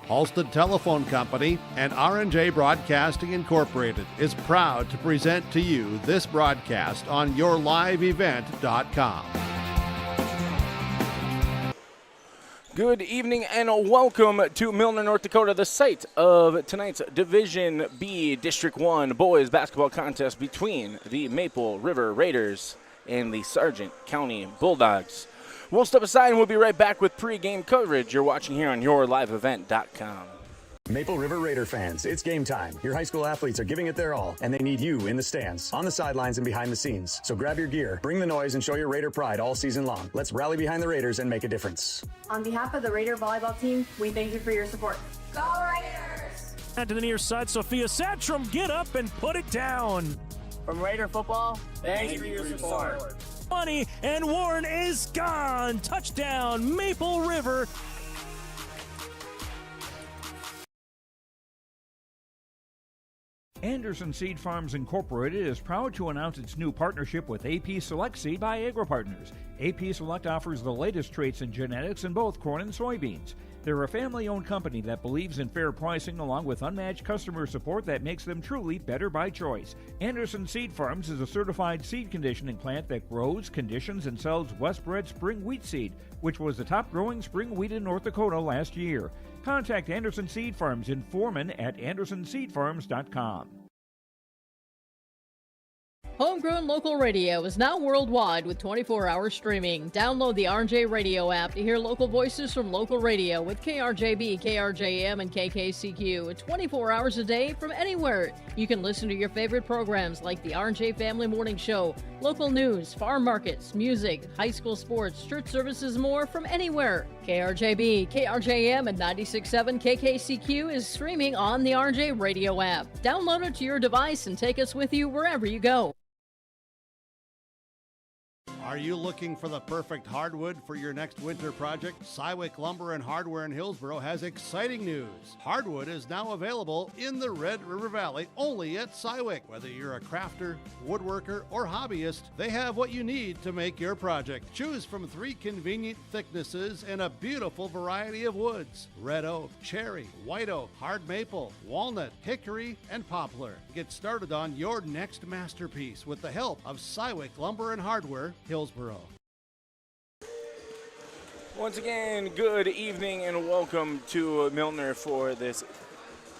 Halstead Telephone Company and R&J Broadcasting Incorporated is proud to present to you this broadcast on yourliveevent.com. Good evening and welcome to Milner, North Dakota, the site of tonight's Division B District 1 boys basketball contest between the Maple River Raiders and the Sargent County Bulldogs. We'll step aside and we'll be right back with pregame coverage you're watching here on yourliveevent.com. Maple River Raider fans, it's game time. Your high school athletes are giving it their all, and they need you in the stands, on the sidelines, and behind the scenes. So grab your gear, bring the noise, and show your Raider pride all season long. Let's rally behind the Raiders and make a difference. On behalf of the Raider volleyball team, we thank you for your support. Go Raiders! To the near side, Sophia Satcham, get up and put it down. From Raider football, thank you for your support. Money, and Warren is gone. Touchdown, Maple River. Anderson Seed Farms Incorporated is proud to announce its new partnership with AP Select Seed by AgriPartners. AP Select offers the latest traits and genetics in both corn and soybeans. They're a family-owned company that believes in fair pricing along with unmatched customer support that makes them truly better by choice. Anderson Seed Farms is a certified seed conditioning plant that grows, conditions, and sells Westbred spring wheat seed, which was the top-growing spring wheat in North Dakota last year. Contact Anderson Seed Farms in Foreman at andersonseedfarms.com. Homegrown local radio is now worldwide with 24-hour streaming. Download the RJ Radio app to hear local voices from local radio with KRJB, KRJM, and KKCQ 24 hours a day from anywhere. You can listen to your favorite programs like the RJ Family Morning Show, local news, farm markets, music, high school sports, church services, more from anywhere. KRJB, KRJM, and 96.7 KKCQ is streaming on the RJ Radio app. Download it to your device and take us with you wherever you go. Are you looking for the perfect hardwood for your next winter project? Cywick Lumber and Hardware in Hillsboro has exciting news. Hardwood is now available in the Red River Valley only at Cywick. Whether you're a crafter, woodworker, or hobbyist, they have what you need to make your project. Choose from 3 convenient thicknesses and a beautiful variety of woods: red oak, cherry, white oak, hard maple, walnut, hickory, and poplar. Get started on your next masterpiece with the help of Cywick Lumber and Hardware, Hillsboro. Once again, good evening and welcome to Milner for this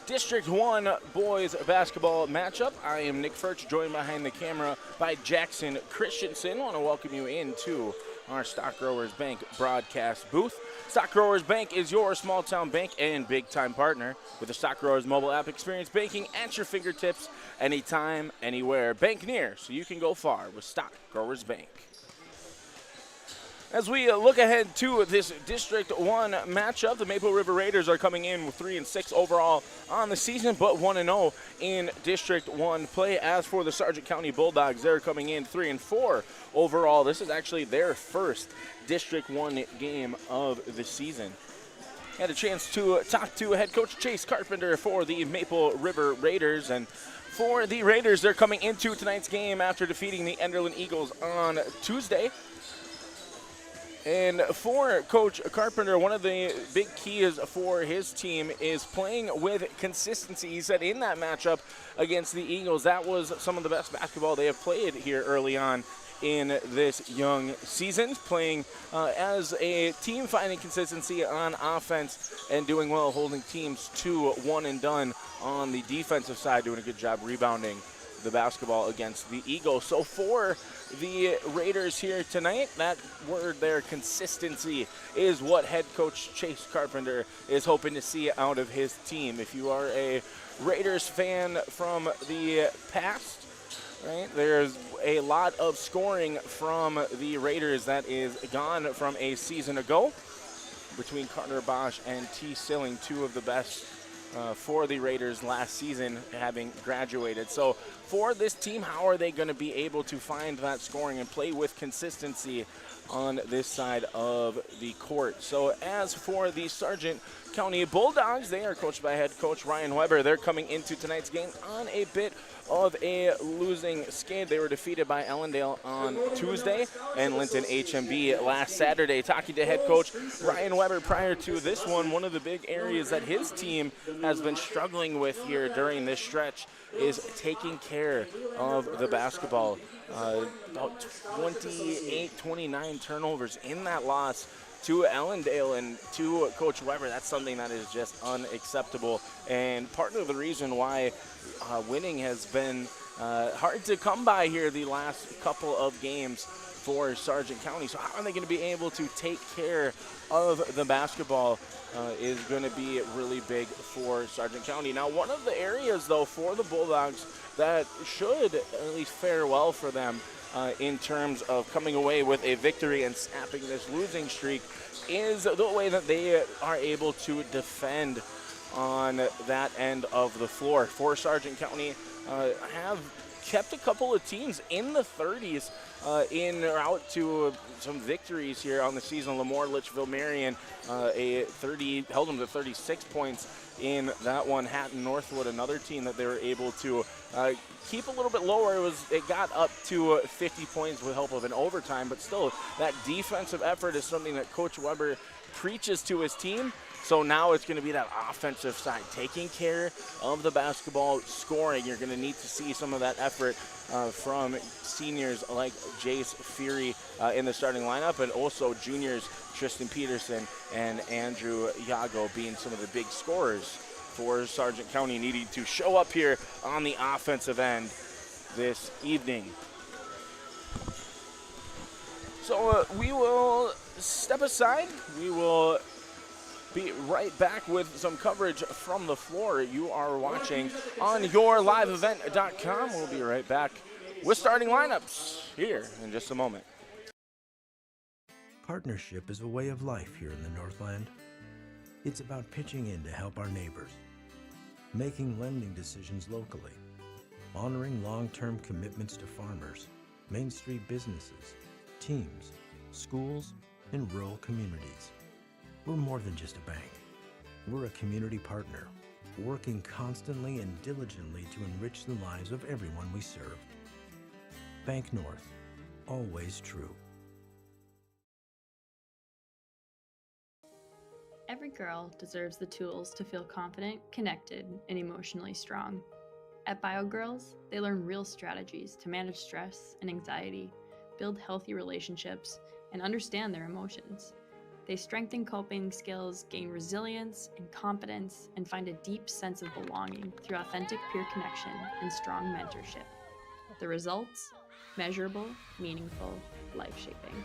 District 1 boys basketball matchup. I am Nick Furch, joined behind the camera by Jackson Christensen. I want to welcome you into our Stock Growers Bank broadcast booth. Stock Growers Bank is your small town bank and big time partner. With the Stock Growers mobile app, experience banking at your fingertips anytime, anywhere. Bank near so you can go far with Stock Growers Bank. As we look ahead to this District 1 matchup, the Maple River Raiders are coming in with 3-6 overall on the season, but 1-0 in District 1 play. As for the Sargent County Bulldogs, they're coming in 3-4 overall. This is actually their first District 1 game of the season. Had a chance to talk to head coach Chase Carpenter for the Maple River Raiders, and for the Raiders, they're coming into tonight's game after defeating the Enderlin Eagles on Tuesday. And for Coach Carpenter, one of the big keys for his team is playing with consistency. He said in that matchup against the Eagles, that was some of the best basketball they have played here early on in this young season, playing as a team, finding consistency on offense and doing well, holding teams to one and done on the defensive side, doing a good job rebounding the basketball against the Eagles. So for the Raiders here tonight, that word there, consistency, is what head coach Chase Carpenter is hoping to see out of his team. If you are a Raiders fan from the past, right, there's a lot of scoring from the Raiders that is gone from a season ago between Carter Bosch and T. Silling, two of the best for the Raiders last season, having graduated. So for this team, how are they going to be able to find that scoring and play with consistency on this side of the court? So as for the Sargent County Bulldogs, they are coached by head coach Ryan Weber. They're coming into tonight's game on a bit of a losing skid. They were defeated by Ellendale on Tuesday and Linton HMB last Saturday. Talking to head coach Ryan Weber prior to this one of the big areas that his team has been struggling with here during this stretch is taking care of the basketball. About 28, 29 turnovers in that loss to Ellendale, and to Coach Weber, that's something that is just unacceptable. And part of the reason why winning has been hard to come by here the last couple of games for Sargent County. So how are they going to be able to take care of the basketball is going to be really big for Sargent County. Now, one of the areas, though, for the Bulldogs that should at least fare well for them in terms of coming away with a victory and snapping this losing streak is the way that they are able to defend on that end of the floor. For Sargent County, have kept a couple of teams in the 30s in route to some victories here on the season. Lemoore, Litchfield, Marion, held them to 36 points in that one. Hatton, Northwood, another team that they were able to keep a little bit lower. It got up to 50 points with help of an overtime, but still that defensive effort is something that Coach Weber preaches to his team. So now it's going to be that offensive side, taking care of the basketball, scoring. You're going to need to see some of that effort from seniors like Jace Fury in the starting lineup, and also juniors Tristan Peterson and Andrew Yago being some of the big scorers for Sargent County, needing to show up here on the offensive end this evening. So we will step aside. We will be right back with some coverage from the floor. You are watching on yourliveevent.com. We'll be right back with starting lineups here in just a moment. Partnership is a way of life here in the Northland. It's about pitching in to help our neighbors, making lending decisions locally, honoring long-term commitments to farmers, Main Street businesses, teams, schools, and rural communities. We're more than just a bank. We're a community partner, working constantly and diligently to enrich the lives of everyone we serve. Bank North, always true. Every girl deserves the tools to feel confident, connected, and emotionally strong. At BioGirls, they learn real strategies to manage stress and anxiety, build healthy relationships, and understand their emotions. They strengthen coping skills, gain resilience and confidence, and find a deep sense of belonging through authentic peer connection and strong mentorship. The results? Measurable, meaningful, life-shaping.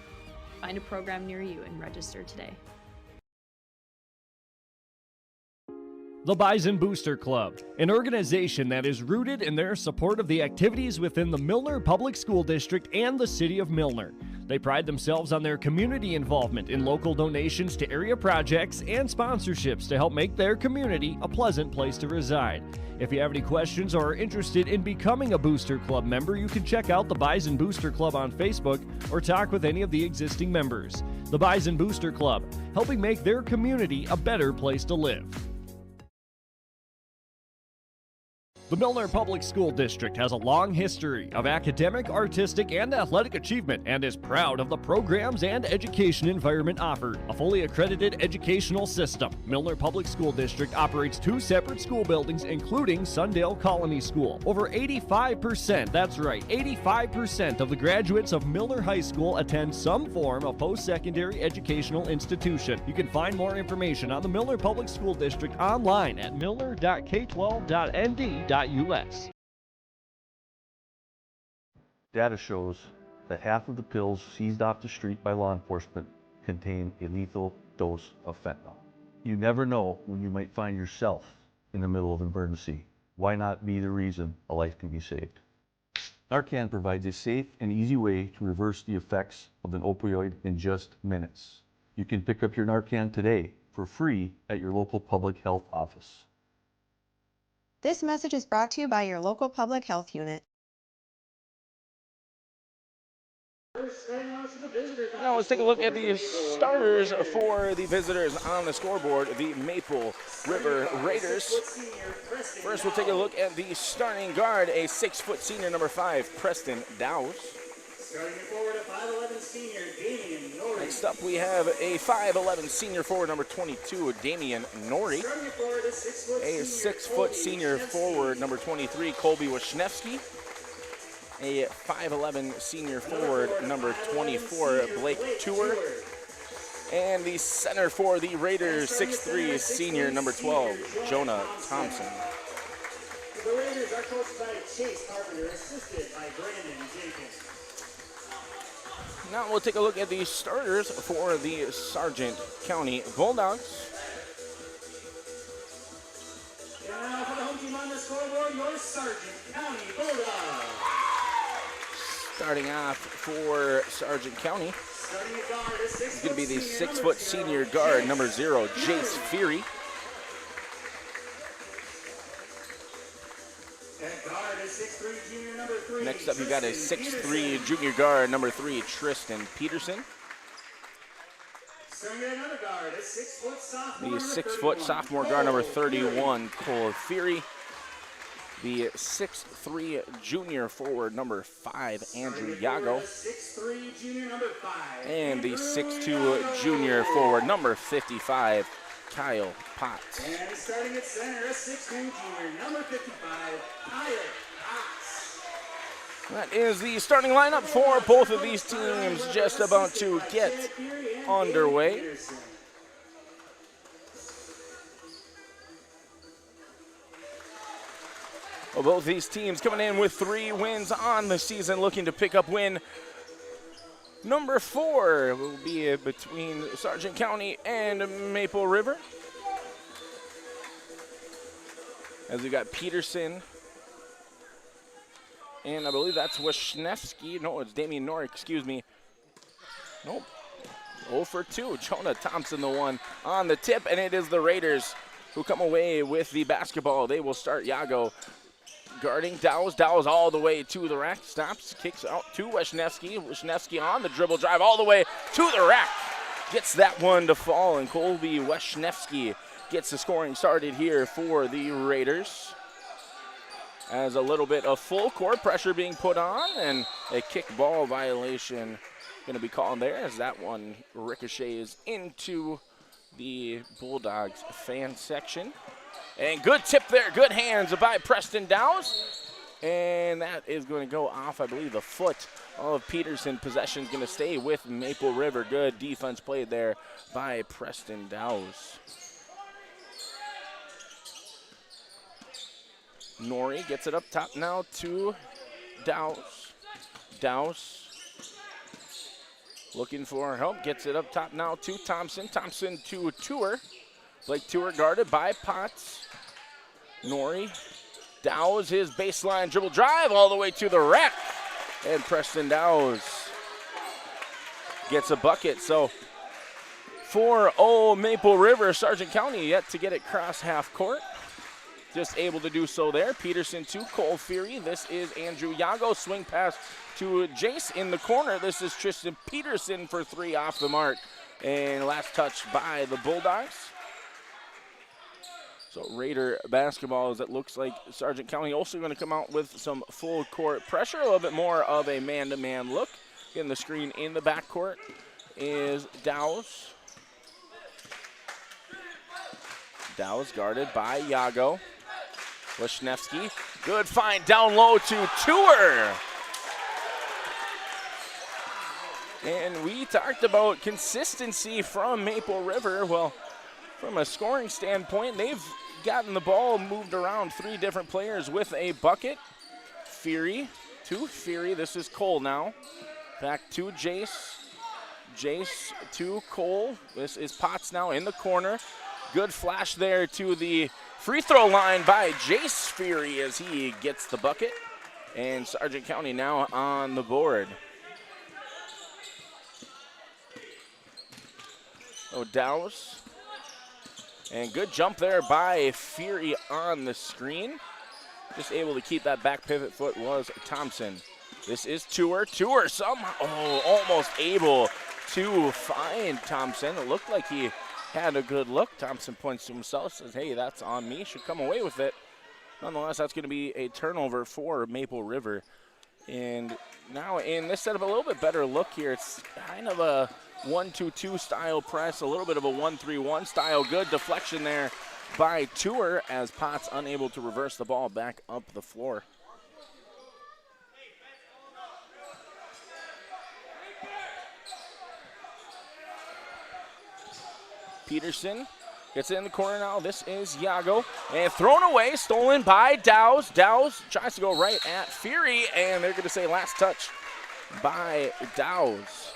Find a program near you and register today. The Bison Booster Club, an organization that is rooted in their support of the activities within the Milner Public School District and the City of Milner. They pride themselves on their community involvement in local donations to area projects and sponsorships to help make their community a pleasant place to reside. If you have any questions or are interested in becoming a Booster Club member, you can check out the Bison Booster Club on Facebook or talk with any of the existing members. The Bison Booster Club, helping make their community a better place to live. The Milner Public School District has a long history of academic, artistic, and athletic achievement and is proud of the programs and education environment offered. A fully accredited educational system, Milner Public School District operates 2 separate school buildings, including Sundale Colony School. Over 85%, that's right, 85% of the graduates of Milner High School attend some form of post-secondary educational institution. You can find more information on the Milner Public School District online at milner.k12.nd.us. Data shows that half of the pills seized off the street by law enforcement contain a lethal dose of fentanyl. You never know when you might find yourself in the middle of an emergency. Why not be the reason a life can be saved? Narcan provides a safe and easy way to reverse the effects of an opioid in just minutes. You can pick up your Narcan today for free at your local public health office. This message is brought to you by your local public health unit. Now let's take a look at the starters for the visitors on the scoreboard, the Maple River Raiders. First, we'll take a look at the starting guard, a 6-foot senior, number 5, Preston Dowse. Starting forward, a 5'11" senior, Damian Norrie. Next up, we have a 5'11" senior forward, number 22, Damian Norrie. Forward, a 6-foot senior forward, number 23, Colby Wisniewski. A 5'11" senior forward, number 24, Blake Tour. And the center for the Raiders, 6'3" senior, number 12, Jonah Thompson. The Raiders are coached by Chase Carpenter, assisted by Brandon Jenkins. Now we'll take a look at the starters for the Sargent County Bulldogs. And now for the home team on the scoreboard, your Sargent County Bulldogs. Starting off for Sargent County, it's going to be the 6-foot senior guard, number 0, Jace Feary. Next up, you got a 6'3" junior guard, number 3, Tristan Peterson. The 6-foot sophomore guard, number 31, Cole Feary. The 6'3" junior forward, number 5, Andrew Yago. And the 6'2" junior forward, number 55, Kyle Potts. And starting at center, a 6'2" junior, number 55, Kyle Potts. That is the starting lineup for both of these teams, just about to get underway. Well, both these teams coming in with 3 wins on the season, looking to pick up win number 4 will be between Sargent County and Maple River. As we got Peterson, and I believe that's Wisniewski. No, it's Damian Norrie, excuse me. Nope. 0 for 2. Jonah Thompson, the one on the tip, and it is the Raiders who come away with the basketball. They will start Yago guarding Dowse. Dowse all the way to the rack. Stops, kicks out to Wisniewski. Wisniewski on the dribble drive all the way to the rack. Gets that one to fall, and Colby Wisniewski gets the scoring started here for the Raiders. As a little bit of full court pressure being put on, and a kick ball violation going to be called there as that one ricochets into the Bulldogs fan section. And good tip there, good hands by Preston Dowse. And that is going to go off, I believe, the foot of Peterson. Possession is going to stay with Maple River. Good defense played there by Preston Dowse. Norrie gets it up top now to Dowse. Dowse looking for help, gets it up top now to Thompson. Thompson to Tour. Blake Tour guarded by Potts. Norrie. Dowse, his baseline dribble drive all the way to the rack. And Preston Dowse gets a bucket. So 4-0 Maple River. Sargent County yet to get it cross half court. Just able to do so there. Peterson to Cole Feary. This is Andrew Yago. Swing pass to Jace in the corner. This is Tristan Peterson for 3 off the mark. And last touch by the Bulldogs. So Raider basketball, as it looks like Sargent County also going to come out with some full court pressure. A little bit more of a man-to-man look. Getting the screen in the backcourt is Dowse. Dowse guarded by Yago. Wisniewski, good find down low to Tour. And we talked about consistency from Maple River. Well, from a scoring standpoint, they've gotten the ball moved around 3 different players with a bucket. Feary to Feary. This is Cole now. Back to Jace. Jace to Cole. This is Potts now in the corner. Good flash there to the free throw line by Jace Feary as he gets the bucket. And Sargent County now on the board. Dowse. And good jump there by Feary on the screen. Just able to keep that back pivot foot was Thompson. This is Tour. Tour somehow almost able to find Thompson. It looked like he had a good look. Thompson points to himself, says, hey, that's on me. Should come away with it. Nonetheless, that's going to be a turnover for Maple River. And now in this setup, a little bit better look here. It's kind of a 1-2-2 style press, a little bit of a 1-3-1 style. Good deflection there by Tour as Potts unable to reverse the ball back up the floor. Peterson gets it in the corner now. This is Yago. And thrown away, stolen by Dowse. Dowse tries to go right at Fury, and they're going to say last touch by Dowse.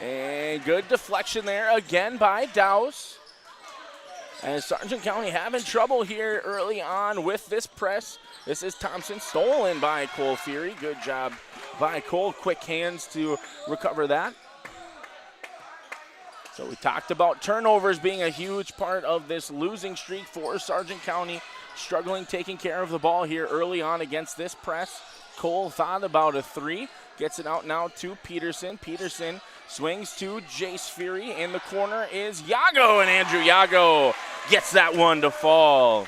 And good deflection there again by Dowse. And Sargent County having trouble here early on with this press. This is Thompson, stolen by Cole Fury. Good job by Cole. Quick hands to recover that. So we talked about turnovers being a huge part of this losing streak for Sargent County. Struggling taking care of the ball here early on against this press. Cole thought about a three. Gets it out now to Peterson. Peterson swings to Jace Fury. In the corner is Yago, and Andrew Yago gets that one to fall.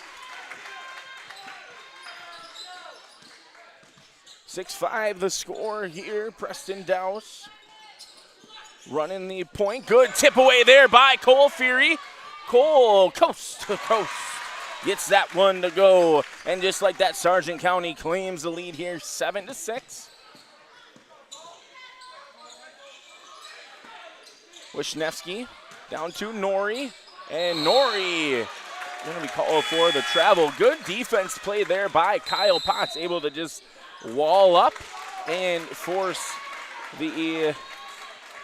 6-5 the score here. Preston Dowse running the point. Good tip away there by Cole Fury. Cole coast to coast gets that one to go. And just like that, Sargent County claims the lead here, 7-6. Wisniewski down to Nori, and Nori going to be called for the travel. Good defense play there by Kyle Potts, able to just wall up and force the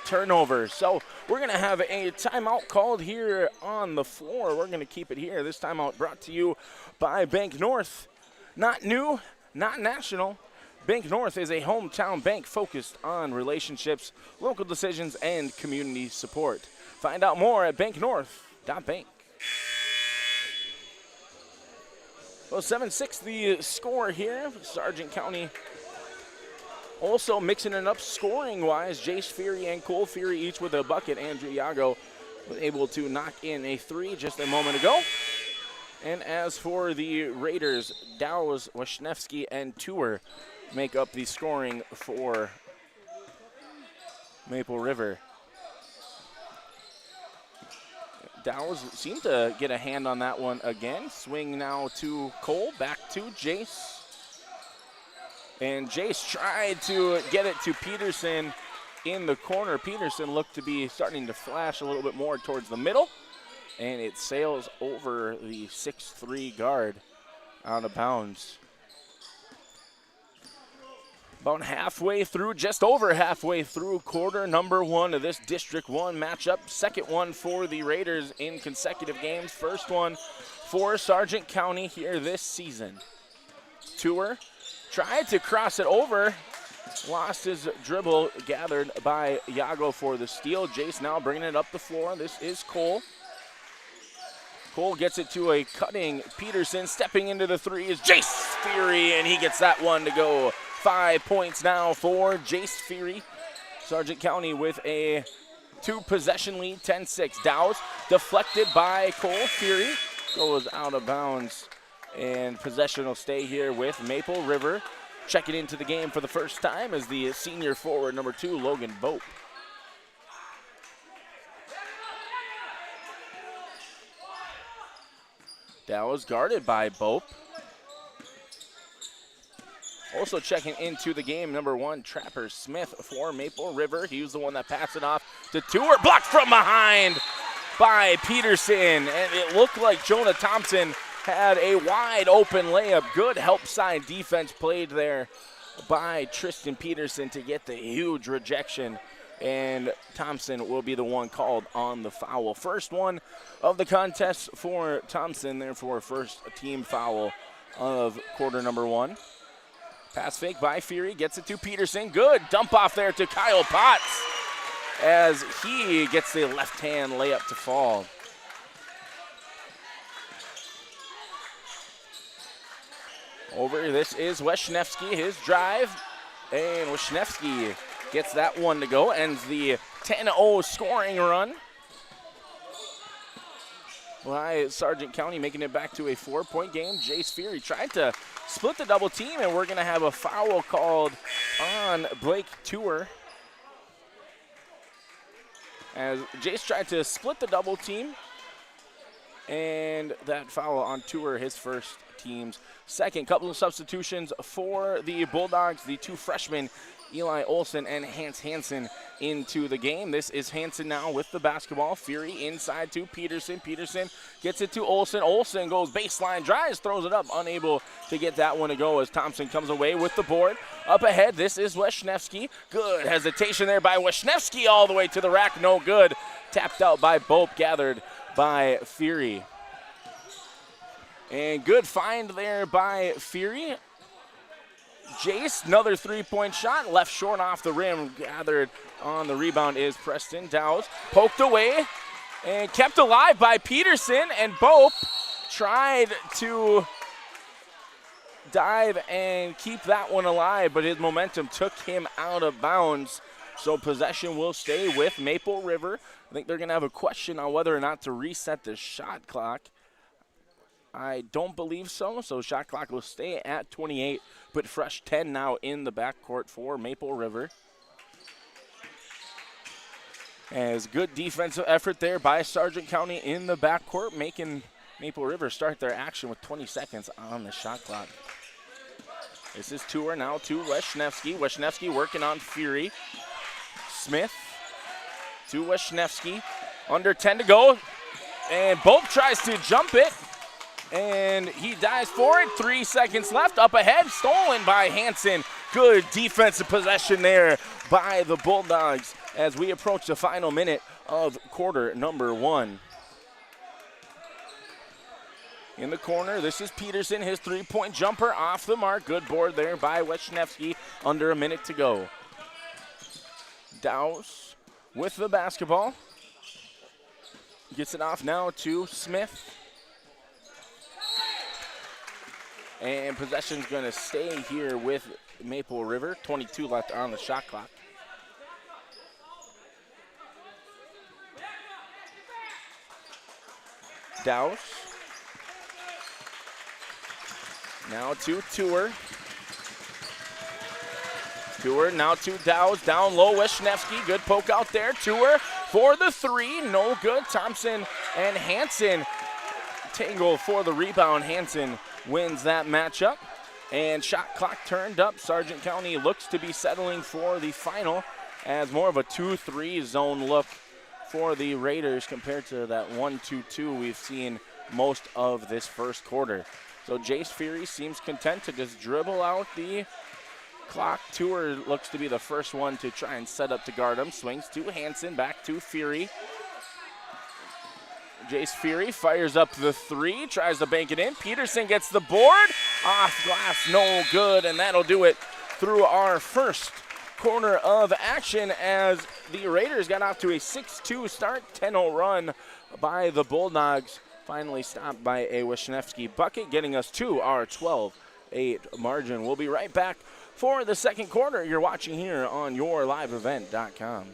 turnover. So we're going to have a timeout called here on the floor. We're going to keep it here. This timeout brought to you by Bank North. Not new, not national. Bank North is a hometown bank focused on relationships, local decisions, and community support. Find out more at banknorth.bank. Well, 7-6 the score here. Sargent County also mixing it up scoring-wise. Jace Fury and Cole Fury each with a bucket. Andrew Yago was able to knock in a three just a moment ago. And as for the Raiders, Dowse, Wisniewski, and Tour make up the scoring for Maple River. Dowse seemed to get a hand on that one again. Swing now to Cole, back to Jace. And Jace tried to get it to Peterson in the corner. Peterson looked to be starting to flash a little bit more towards the middle. And it sails over the 6'3" guard out of bounds. About halfway through, just over halfway through quarter number one of this District 1 matchup. Second one for the Raiders in consecutive games. First one for Sargent County here this season. Tour tried to cross it over. Lost his dribble, gathered by Yago for the steal. Jace now bringing it up the floor. This is Cole. Cole gets it to a cutting Peterson. Stepping into the three is Jace Fury, and he gets that one to go. 5 points now for Jace Fury. Sargent County with a 2-possession lead, 10-6. Dowse deflected by Cole Fury. Goes out of bounds, and possession will stay here with Maple River. Checking into the game for the first time is the senior forward, number 2, Logan Bope. Dowse guarded by Bope. Also checking into the game, number 1, Trapper Smith for Maple River. He was the one that passed it off to Tour. Blocked from behind by Peterson. And it looked like Jonah Thompson had a wide open layup. Good help side defense played there by Tristan Peterson to get the huge rejection. And Thompson will be the one called on the foul. First one of the contest for Thompson, therefore first team foul of quarter number 1. Pass fake by Fury, gets it to Peterson. Good dump off there to Kyle Potts. as he gets the left-hand layup to fall. Over, this is Wisniewski, his drive, and Wisniewski gets that one to go, ends the 10-0 scoring run by Sargent County, making it back to a 4-point game. Jace Fury tried to split the double team, and we're going to have a foul called on Blake Tour. As Jace tried to split the double team, and that foul on Tour, his first, team's second. Couple of substitutions for the Bulldogs, the two freshmen, Eli Olson and Hans Hansen, into the game. This is Hansen now with the basketball. Fury inside to Peterson. Peterson gets it to Olson. Olson goes baseline, drives, throws it up, unable to get that one to go as Thompson comes away with the board. Up ahead, this is Wisniewski. Good hesitation there by Wisniewski all the way to the rack. No good. Tapped out by Bope, gathered by Fury. And good find there by Fury. Jace, another three-point shot, left short off the rim. Gathered on the rebound is Preston Dowse. Poked away and kept alive by Peterson, and Bope tried to dive and keep that one alive, but his momentum took him out of bounds. So possession will stay with Maple River. I think they're going to have a question on whether or not to reset the shot clock. I don't believe so, so shot clock will stay at 28, but fresh 10 now in the backcourt for Maple River. As good defensive effort there by Sargent County in the backcourt, making Maple River start their action with 20 seconds on the shot clock. This is Tour now to Wisniewski. Wisniewski working on Fury. Smith to Wisniewski. Under 10 to go, and Bope tries to jump it. And he dives for it. 3 seconds left. Up ahead, stolen by Hansen. Good defensive possession there by the Bulldogs as we approach the final minute of quarter number 1. In the corner, this is Peterson. His three-point jumper off the mark. Good board there by Wisniewski. Under a minute to go. Dowse with the basketball. Gets it off now to Smith. And possession's going to stay here with Maple River. 22 left on the shot clock. Dowse. Now to Tour. Tour now to Dowse. Down low, Wisniewski. Good poke out there. Tour for the three. No good. Thompson and Hansen tangle for the rebound. Hansen wins that matchup, and shot clock turned up. Sargent County looks to be settling for the final as more of a 2-3 zone look for the Raiders compared to that 1-2-2 we've seen most of this first quarter. So Jace Fury seems content to just dribble out the clock. Tour looks to be the first one to try and set up to guard him. Swings to Hansen, back to Fury. Jace Fury fires up the three, tries to bank it in. Peterson gets the board, off glass, no good, and that'll do it through our first corner of action as the Raiders got off to a 6-2 start, 10-0 run by the Bulldogs. Finally stopped by a Wisniewski bucket, getting us to our 12-8 margin. We'll be right back for the second quarter. You're watching here on YourLiveEvent.com.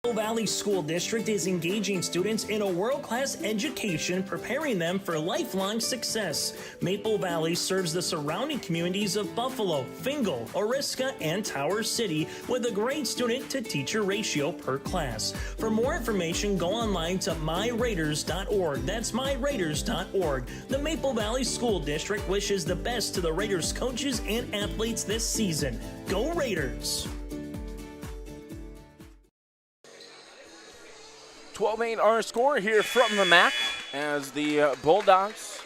Maple Valley School District is engaging students in a world-class education, preparing them for lifelong success. Maple Valley serves the surrounding communities of Buffalo, Fingal, Oriska, and Tower City with a great student-to-teacher ratio per class. For more information, go online to myraiders.org. That's myraiders.org. The Maple Valley School District wishes the best to the Raiders coaches and athletes this season. Go Raiders! 12-8 our score here from the MAC as the Bulldogs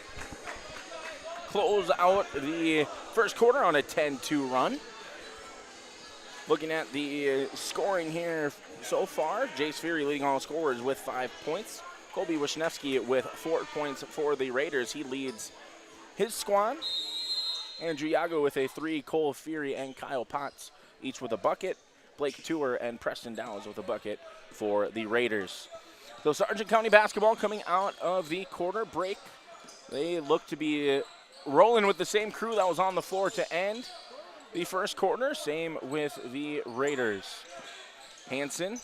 close out the first quarter on a 10-2 run. Looking at the scoring here so far, Jace Fury leading all scorers with 5 points. Colby Wisniewski with 4 points for the Raiders. He leads his squad. Andrew Yago with a 3, Cole Fury and Kyle Potts each with a bucket. Blake Tour and Preston Downs with a bucket for the Raiders. So Sargent County basketball coming out of the quarter break. They look to be rolling with the same crew that was on the floor to end the first quarter. Same with the Raiders. Hansen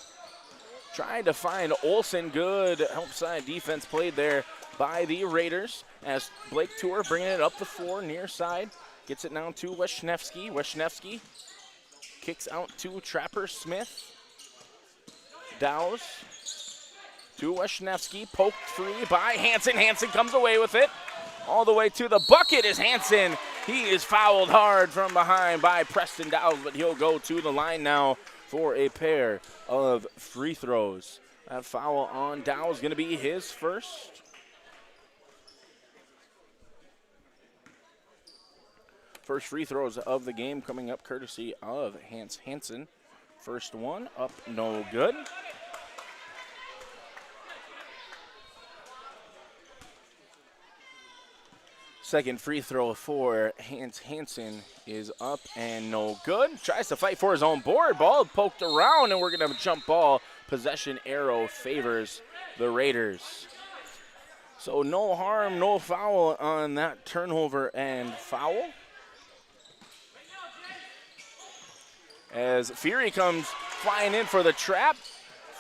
tried to find Olsen. Good help side defense played there by the Raiders as Blake Tour bringing it up the floor near side. Gets it now to Wisniewski. Wisniewski kicks out to Trapper Smith. Dows to Wisniewski. Poked free by Hansen. Hansen comes away with it. All the way to the bucket is Hansen. He is fouled hard from behind by Preston Dows, but he'll go to the line now for a pair of free throws. That foul on Dow is going to be his first. First free throws of the game coming up courtesy of Hans Hansen. First one up, no good. Second free throw for Hans Hansen is up and no good. Tries to fight for his own board. Ball poked around, and we're going to jump ball. Possession arrow favors the Raiders. So no harm, no foul on that turnover and foul. As Fury comes flying in for the trap.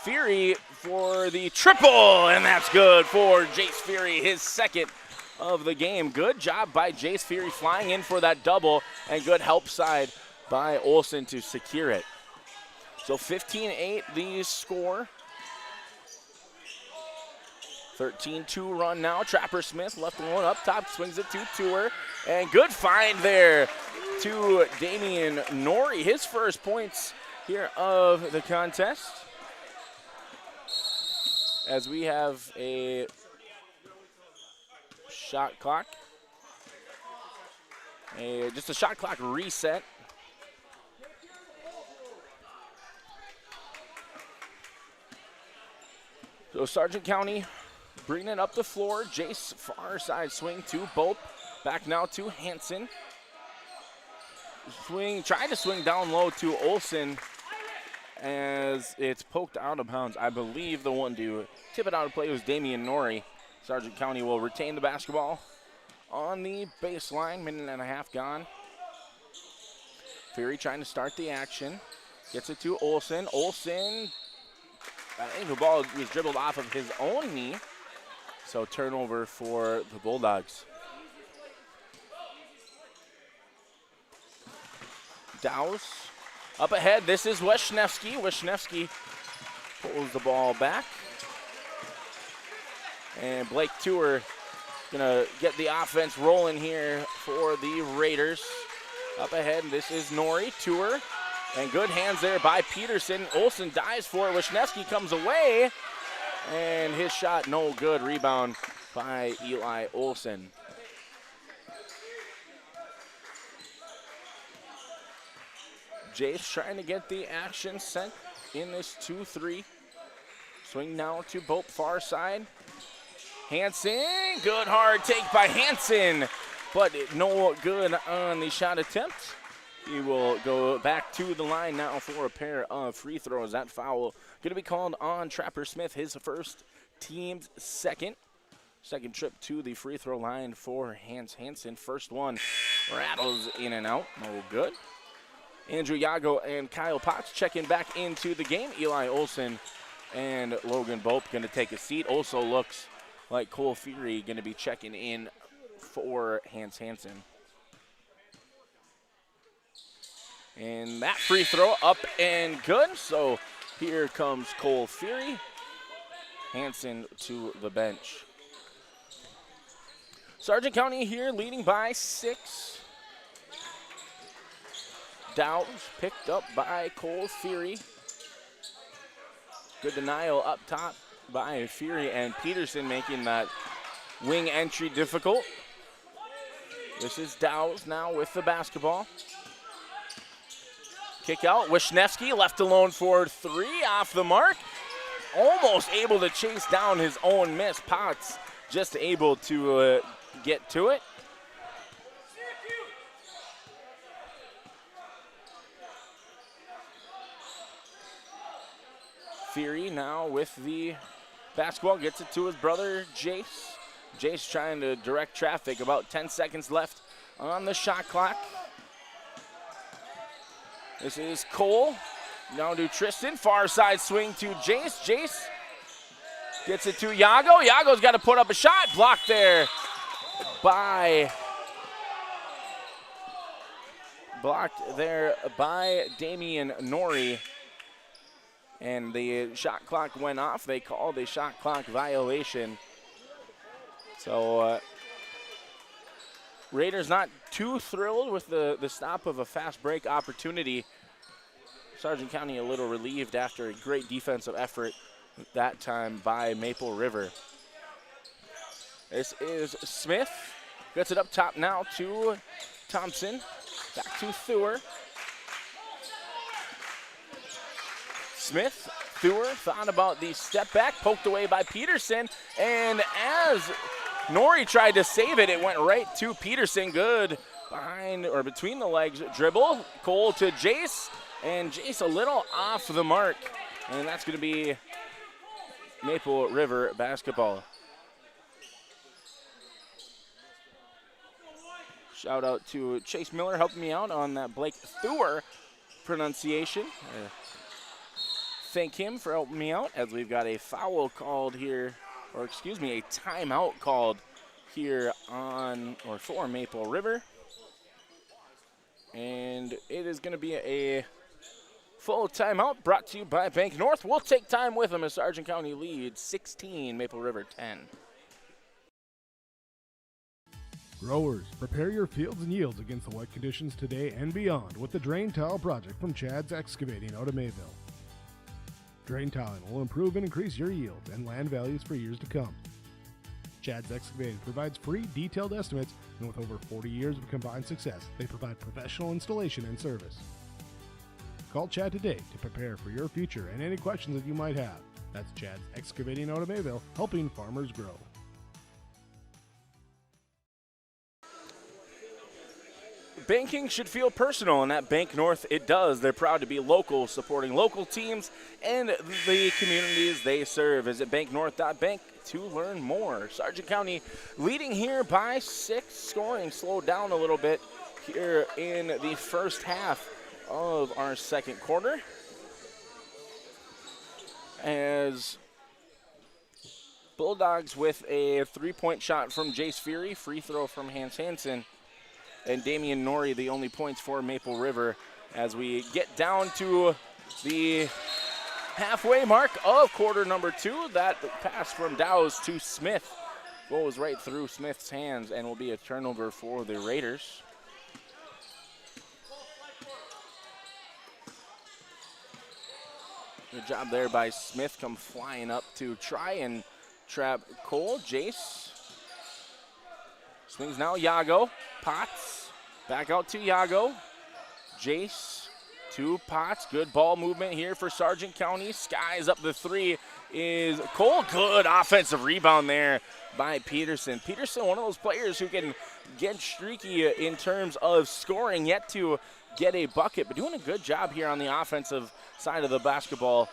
Fury for the triple, and that's good for Jace Fury, his second of the game. Good job by Jace Fury flying in for that double, and good help side by Olsen to secure it. So 15-8 the score. 13-2 run now. Trapper Smith left one up top, swings it to Tour, and good find there to Damian Norrie, his first points here of the contest. As we have a shot clock. Just a shot clock reset. So Sargent County bringing it up the floor. Jace far side swing to Bope. Back now to Hansen. Tried to swing down low to Olsen as it's poked out of bounds. I believe the one to tip it out of play was Damian Norrie. Sargent County will retain the basketball on the baseline. Minute and a half gone. Fury trying to start the action. Gets it to Olsen. Olsen, I think the ball was dribbled off of his own knee. So turnover for the Bulldogs. Dows up ahead. This is Wisniewski. Wisniewski pulls the ball back. And Blake Tour gonna get the offense rolling here for the Raiders. Up ahead, this is Norrie. Tour, and good hands there by Peterson. Olsen dives for it. Wisniewski comes away, and his shot no good. Rebound by Eli Olsen. Jace trying to get the action sent in this 2-3. Swing now to Bope far side. Hansen, good hard take by Hansen, but no good on the shot attempt. He will go back to the line now for a pair of free throws. That foul going to be called on Trapper Smith, his first, team's second. Second trip to the free throw line for Hans Hansen. First one rattles in and out, no good. Andrew Yago and Kyle Potts checking back into the game. Eli Olsen and Logan Bope going to take a seat. Also looks like Cole Fury going to be checking in for Hans Hansen. And that free throw up and good. So here comes Cole Fury. Hansen to the bench. Sargent County here leading by 6. Dowds picked up by Cole Fury. Good denial up top by Fury, and Peterson making that wing entry difficult. This is Dowds now with the basketball. Kick out, Wisniewski left alone for 3, off the mark. Almost able to chase down his own miss. Potts just able to get to it. Fury now with the basketball, gets it to his brother, Jace. Jace trying to direct traffic, about 10 seconds left on the shot clock. This is Cole, down to Tristan, far side swing to Jace. Jace gets it to Yago. Yago's got to put up a shot, blocked there by Damian Norrie. And the shot clock went off. They called a shot clock violation. So Raiders not too thrilled with the stop of a fast break opportunity. Sargent County a little relieved after a great defensive effort that time by Maple River. This is Smith. Gets it up top now to Thompson. Back to Thur. Smith, Thur thought about the step back, poked away by Peterson, and as Norrie tried to save it, it went right to Peterson. Good behind or between the legs dribble. Cole to Jace, and Jace a little off the mark, and that's going to be Maple River basketball. Shout out to Chase Miller helping me out on that Blake Thur pronunciation. Thank him for helping me out as we've got a foul called here, or excuse me, a timeout called here on or for Maple River. And it is going to be a full timeout brought to you by Bank North. We'll take time with them as Sargent County leads 16, Maple River 10. Growers, prepare your fields and yields against the wet conditions today and beyond with the Drain Tile Project from Chad's Excavating out of Mayville. Drain tiling will improve and increase your yields and land values for years to come. Chad's Excavating provides free detailed estimates, and with over 40 years of combined success, they provide professional installation and service. Call Chad today to prepare for your future and any questions that you might have. That's Chad's Excavating out of Mayville, helping farmers grow. Banking should feel personal, and at Bank North it does. They're proud to be local, supporting local teams and the communities they serve. Visit banknorth.bank to learn more. Sargent County leading here by 6, scoring slowed down a little bit here in the first half of our second quarter. As Bulldogs with a 3-point shot from Jace Fury, free throw from Hans Hansen, and Damian Norrie the only points for Maple River as we get down to the halfway mark of quarter number 2. That pass from Dow's to Smith goes right through Smith's hands and will be a turnover for the Raiders. Good job there by Smith, come flying up to try and trap Cole. Jace swings now, Yago. Potts, back out to Yago. Jace to Potts. Good ball movement here for Sargent County. Skies up the 3 is Cole. Good offensive rebound there by Peterson. Peterson, one of those players who can get streaky in terms of scoring, yet to get a bucket, but doing a good job here on the offensive side of the basketball,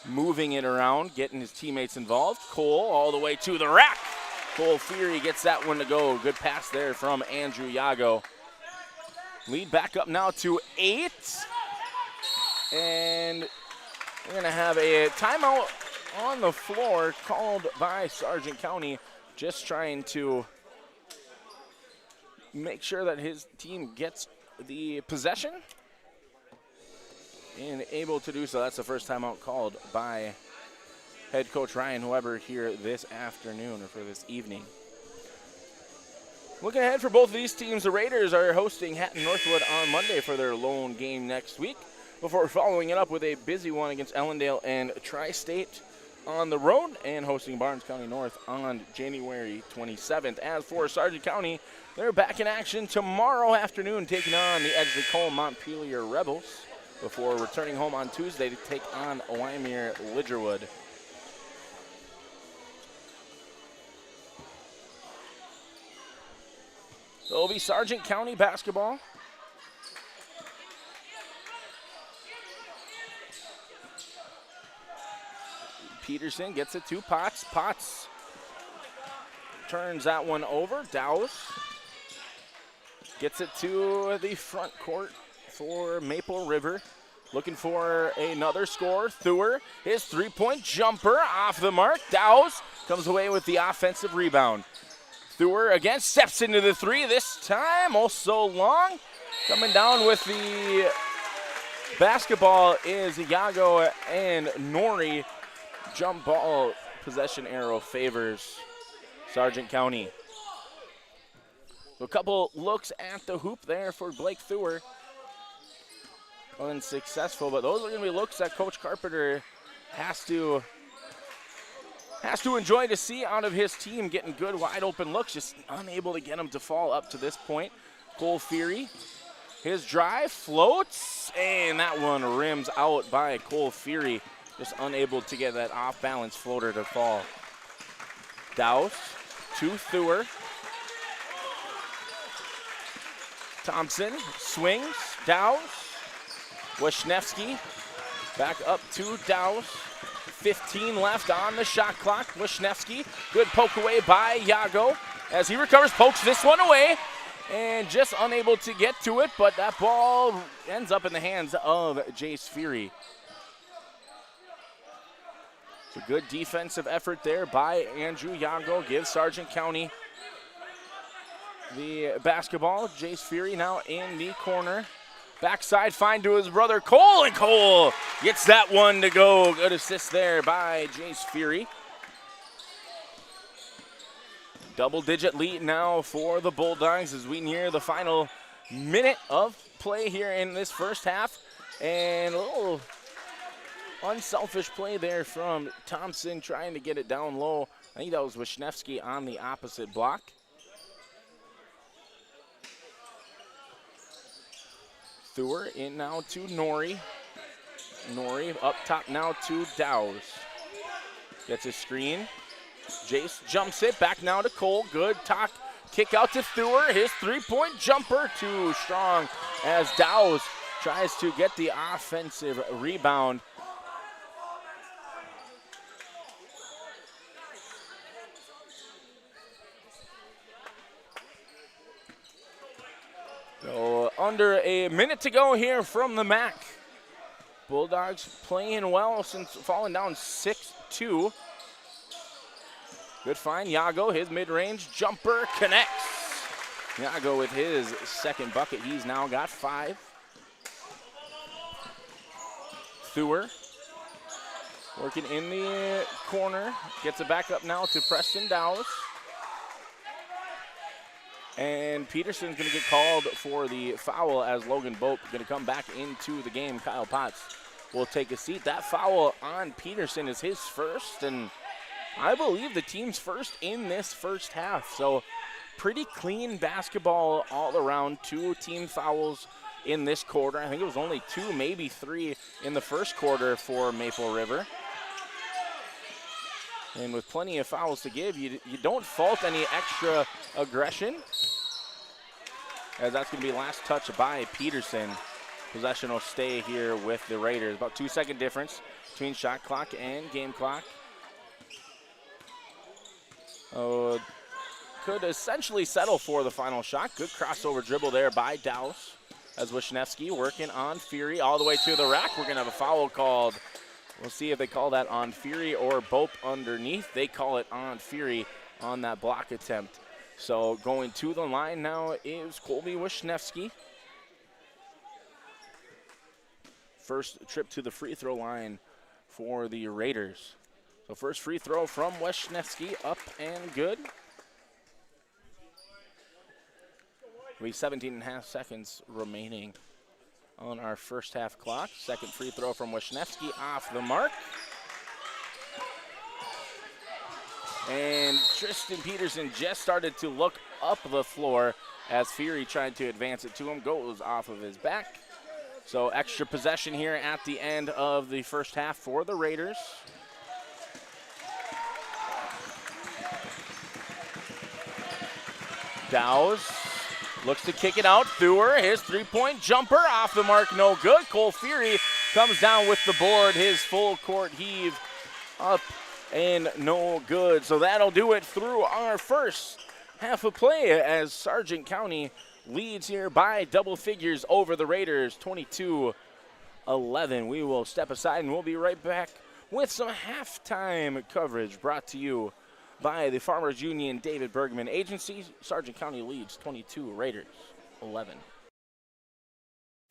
moving it around, getting his teammates involved. Cole all the way to the rack. Cole Fury gets that one to go. Good pass there from Andrew Yago. Lead back up now to 8. And we're going to have a timeout on the floor called by Sargent County, just trying to make sure that his team gets the possession and able to do so. That's the first timeout called by head coach Ryan Weber here this afternoon or for this evening. Looking ahead for both of these teams, the Raiders are hosting Hatton Northwood on Monday for their lone game next week, before following it up with a busy one against Ellendale and Tri-State on the road, and hosting Barnes County North on January 27th. As for Sargent County, they're back in action tomorrow afternoon, taking on the Edgley Cole Montpelier Rebels, before returning home on Tuesday to take on Wymer Lidgerwood. So it'll be Sargent County basketball. Peterson gets it to Potts. Potts turns that one over. Dowse gets it to the front court for Maple River. Looking for another score. Theuer, his three-point jumper off the mark. Dowse comes away with the offensive rebound. Theuer again steps into the three. This time also long. Coming down with the basketball is Iago and Nori. Jump ball possession arrow favors Sargent County. So a couple looks at the hoop there for Blake Theuer. Unsuccessful, but those are going to be looks that Coach Carpenter has to enjoy to see out of his team, getting good wide open looks, just unable to get them to fall up to this point. Cole Feary, his drive floats, and that one rims out by Cole Feary, just unable to get that off-balance floater to fall. Dowse to Theuer. Thompson swings, Dowse. Wisniewski back up to Dowse. 15 left on the shot clock. Wisniewski, good poke away by Iago. As he recovers, pokes this one away, and just unable to get to it, but that ball ends up in the hands of Jace Feary. It's a good defensive effort there by Andrew Iago. Gives Sargent County the basketball. Jace Feary now in the corner. Backside find to his brother Cole, and Cole gets that one to go. Good assist there by Jace Feary. Double-digit lead now for the Bulldogs as we near the final minute of play here in this first half. And a little unselfish play there from Thompson trying to get it down low. I think that was Wisniewski on the opposite block. Theuer in now to Nori. Nori up top now to Dowse. Gets a screen. Jace jumps it back now to Cole. Good talk. Kick out to Theuer. His three-point jumper too strong as Dowse tries to get the offensive rebound. So under a minute to go here from the MAC. Bulldogs playing well since falling down 6-2. Good find, Iago, his mid-range jumper connects. Iago with his second bucket, he's now got 5. Theuer working in the corner, gets it back up now to Preston Dowse. And Peterson's going to get called for the foul as Logan Bope going to come back into the game. Kyle Potts will take a seat. That foul on Peterson is his first, and I believe the team's first in this first half. So pretty clean basketball all around. 2 team fouls in this quarter. I think it was only 2, maybe 3 in the first quarter for Maple River. And with plenty of fouls to give, you don't fault any extra aggression, as that's going to be last touch by Peterson. Possession will stay here with the Raiders. About 2-second difference between shot clock and game clock. Could essentially settle for the final shot. Good crossover dribble there by Dowse as Wisniewski working on Feary all the way to the rack. We're going to have a foul called. We'll see if they call that on Feary or Bope underneath. They call it on Feary on that block attempt. So going to the line now is Colby Wisniewski. First trip to the free throw line for the Raiders. So first free throw from Wisniewski, up and good. We have 17.5 seconds remaining on our first half clock. Second free throw from Wisniewski off the mark. And Tristan Peterson just started to look up the floor as Feary tried to advance it to him. Goes off of his back. So extra possession here at the end of the first half for the Raiders. Dowse looks to kick it out. Theuer, his three-point jumper off the mark, no good. Cole Feary comes down with the board, his full court heave up and no good. So that'll do it through our first half of play as Sargent County leads here by double figures over the Raiders, 22-11. We will step aside and we'll be right back with some halftime coverage brought to you by the Farmers Union David Bergman Agency. Sargent County leads 22, Raiders 11.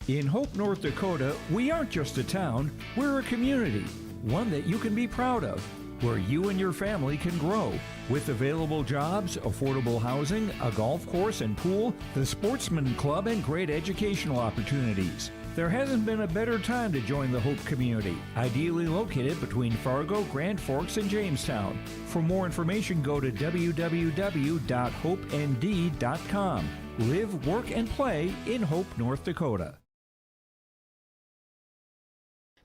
In Hope, North Dakota, we aren't just a town, we're a community, one that you can be proud of, where you and your family can grow. With available jobs, affordable housing, a golf course and pool, the Sportsman Club, and great educational opportunities. There hasn't been a better time to join the Hope community, ideally located between Fargo, Grand Forks, and Jamestown. For more information, go to www.hopend.com. Live, work, and play in Hope, North Dakota.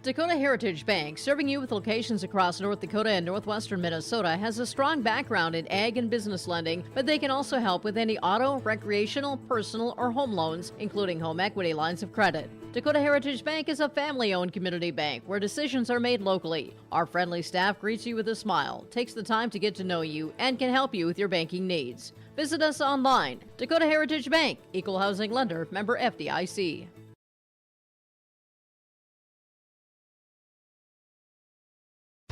Dakota Heritage Bank, serving you with locations across North Dakota and northwestern Minnesota, has a strong background in ag and business lending, but they can also help with any auto, recreational, personal, or home loans, including home equity lines of credit. Dakota Heritage Bank is a family-owned community bank where decisions are made locally. Our friendly staff greets you with a smile, takes the time to get to know you, and can help you with your banking needs. Visit us online. Dakota Heritage Bank, Equal Housing Lender, member FDIC.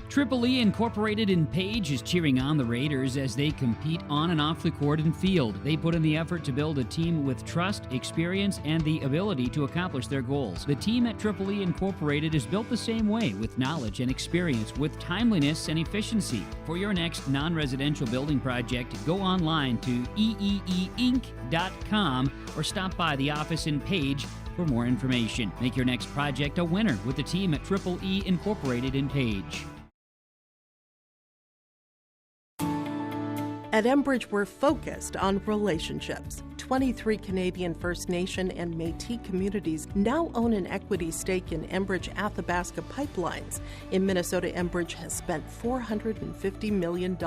Triple E Incorporated in Page is cheering on the Raiders as they compete on and off the court and field. They put in the effort to build a team with trust, experience, and the ability to accomplish their goals. The team at Triple E Incorporated is built the same way, with knowledge and experience, with timeliness and efficiency. For your next non-residential building project, go online to eeeinc.com or stop by the office in Page for more information. Make your next project a winner with the team at Triple E Incorporated in Page. At Enbridge, we're focused on relationships. 23 Canadian First Nation and Métis communities now own an equity stake in Enbridge Athabasca Pipelines. In Minnesota, Enbridge has spent $450 million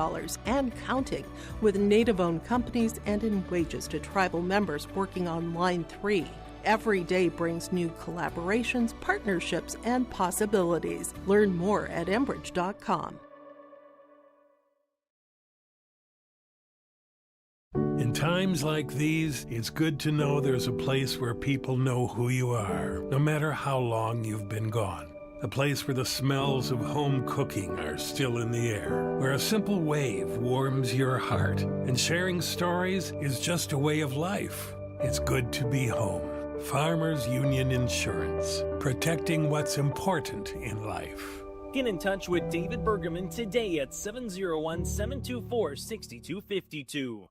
and counting with Native-owned companies and in wages to tribal members working on Line 3. Every day brings new collaborations, partnerships, and possibilities. Learn more at Enbridge.com. In times like these, it's good to know there's a place where people know who you are, no matter how long you've been gone. A place where the smells of home cooking are still in the air, where a simple wave warms your heart, and sharing stories is just a way of life. It's good to be home. Farmers Union Insurance, protecting what's important in life. Get in touch with David Bergman today at 701-724-6252.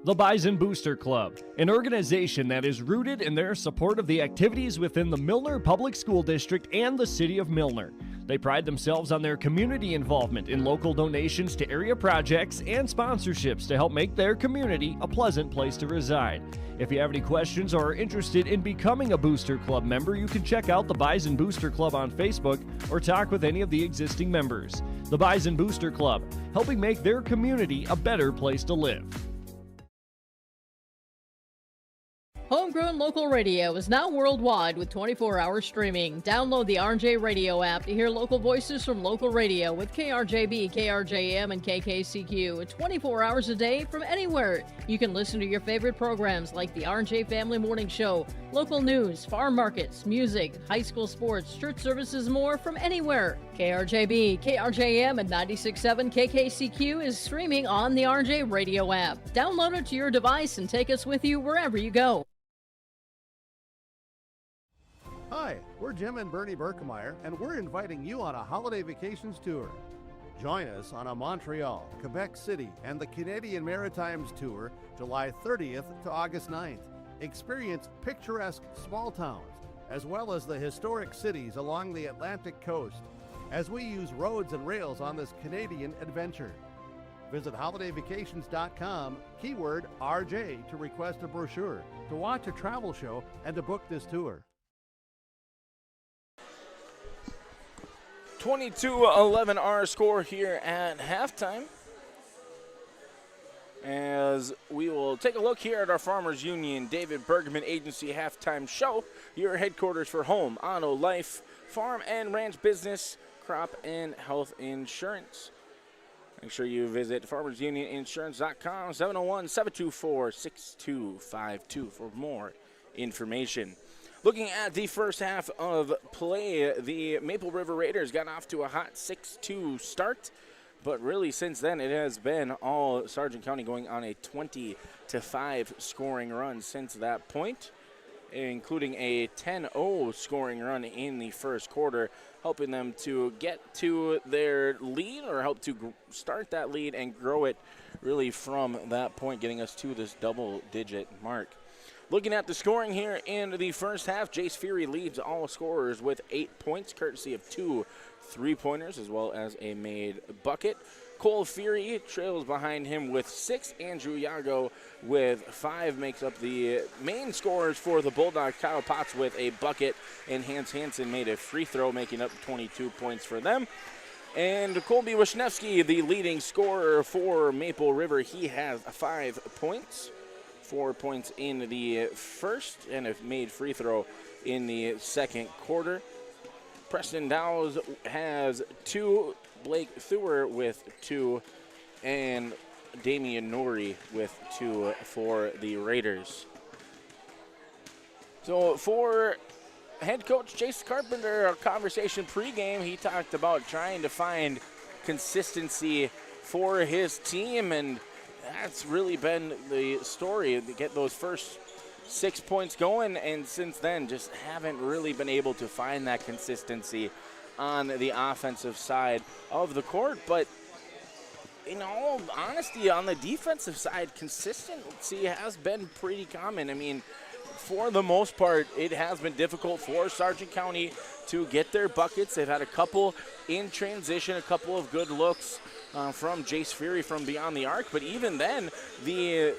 The Bison Booster Club, an organization that is rooted in their support of the activities within the Milner Public School District and the City of Milner. They pride themselves on their community involvement in local donations to area projects and sponsorships to help make their community a pleasant place to reside. If you have any questions or are interested in becoming a Booster Club member, you can check out the Bison Booster Club on Facebook or talk with any of the existing members. The Bison Booster Club, helping make their community a better place to live. Homegrown local radio is now worldwide with 24-hour streaming. Download the RJ Radio app to hear local voices from local radio with KRJB, KRJM, and KKCQ 24 hours a day from anywhere. You can listen to your favorite programs like the RJ Family Morning Show, local news, farm markets, music, high school sports, church services, more from anywhere. KRJB, KRJM, and 96.7 KKCQ is streaming on the RJ Radio app. Download it to your device and take us with you wherever you go. Hi, we're Jim and Bernie Berkemeyer, and we're inviting you on a holiday vacations tour. Join us on a Montreal, Quebec City, and the Canadian Maritimes tour, July 30th to August 9th. Experience picturesque small towns, as well as the historic cities along the Atlantic coast, as we use roads and rails on this Canadian adventure. Visit holidayvacations.com, keyword RJ, to request a brochure, to watch a travel show, and to book this tour. 22-11 our score here at halftime. As we will take a look here at our Farmers Union David Bergman Agency halftime show, your headquarters for home, auto, life, farm and ranch business, crop and health insurance. Make sure you visit farmersunioninsurance.com, 701-724-6252 for more information. Looking at the first half of play, the Maple River Raiders got off to a hot 6-2 start, but really since then it has been all Sargent County going on a 20-5 scoring run since that point, including a 10-0 scoring run in the first quarter, helping them to get to their lead or help to start that lead and grow it really from that point, getting us to this double-digit mark. Looking at the scoring here in the first half, Jace Fury leads all scorers with 8 points, courtesy of 2 3-pointers as well as a made bucket. Cole Fury trails behind him with 6. Andrew Yago with 5 makes up the main scorers for the Bulldogs. Kyle Potts with a bucket, and Hans Hansen made a free throw, making up 22 points for them. And Colby Wisniewski, the leading scorer for Maple River, he has 5 points. 4 points in the first and a made free throw in the second quarter. Preston Dowes has 2, Blake Theuer with 2, and Damian Norrie with 2 for the Raiders. So for head coach Jace Carpenter, a conversation pregame, he talked about trying to find consistency for his team, and that's really been the story, to get those first 6 points going, and since then just haven't really been able to find that consistency on the offensive side of the court. But in all honesty, on the defensive side, consistency has been pretty common. I mean, for the most part, it has been difficult for Sargent County to get their buckets. They've had a couple in transition, a couple of good looks from Jace Fury from beyond the arc, but even then, the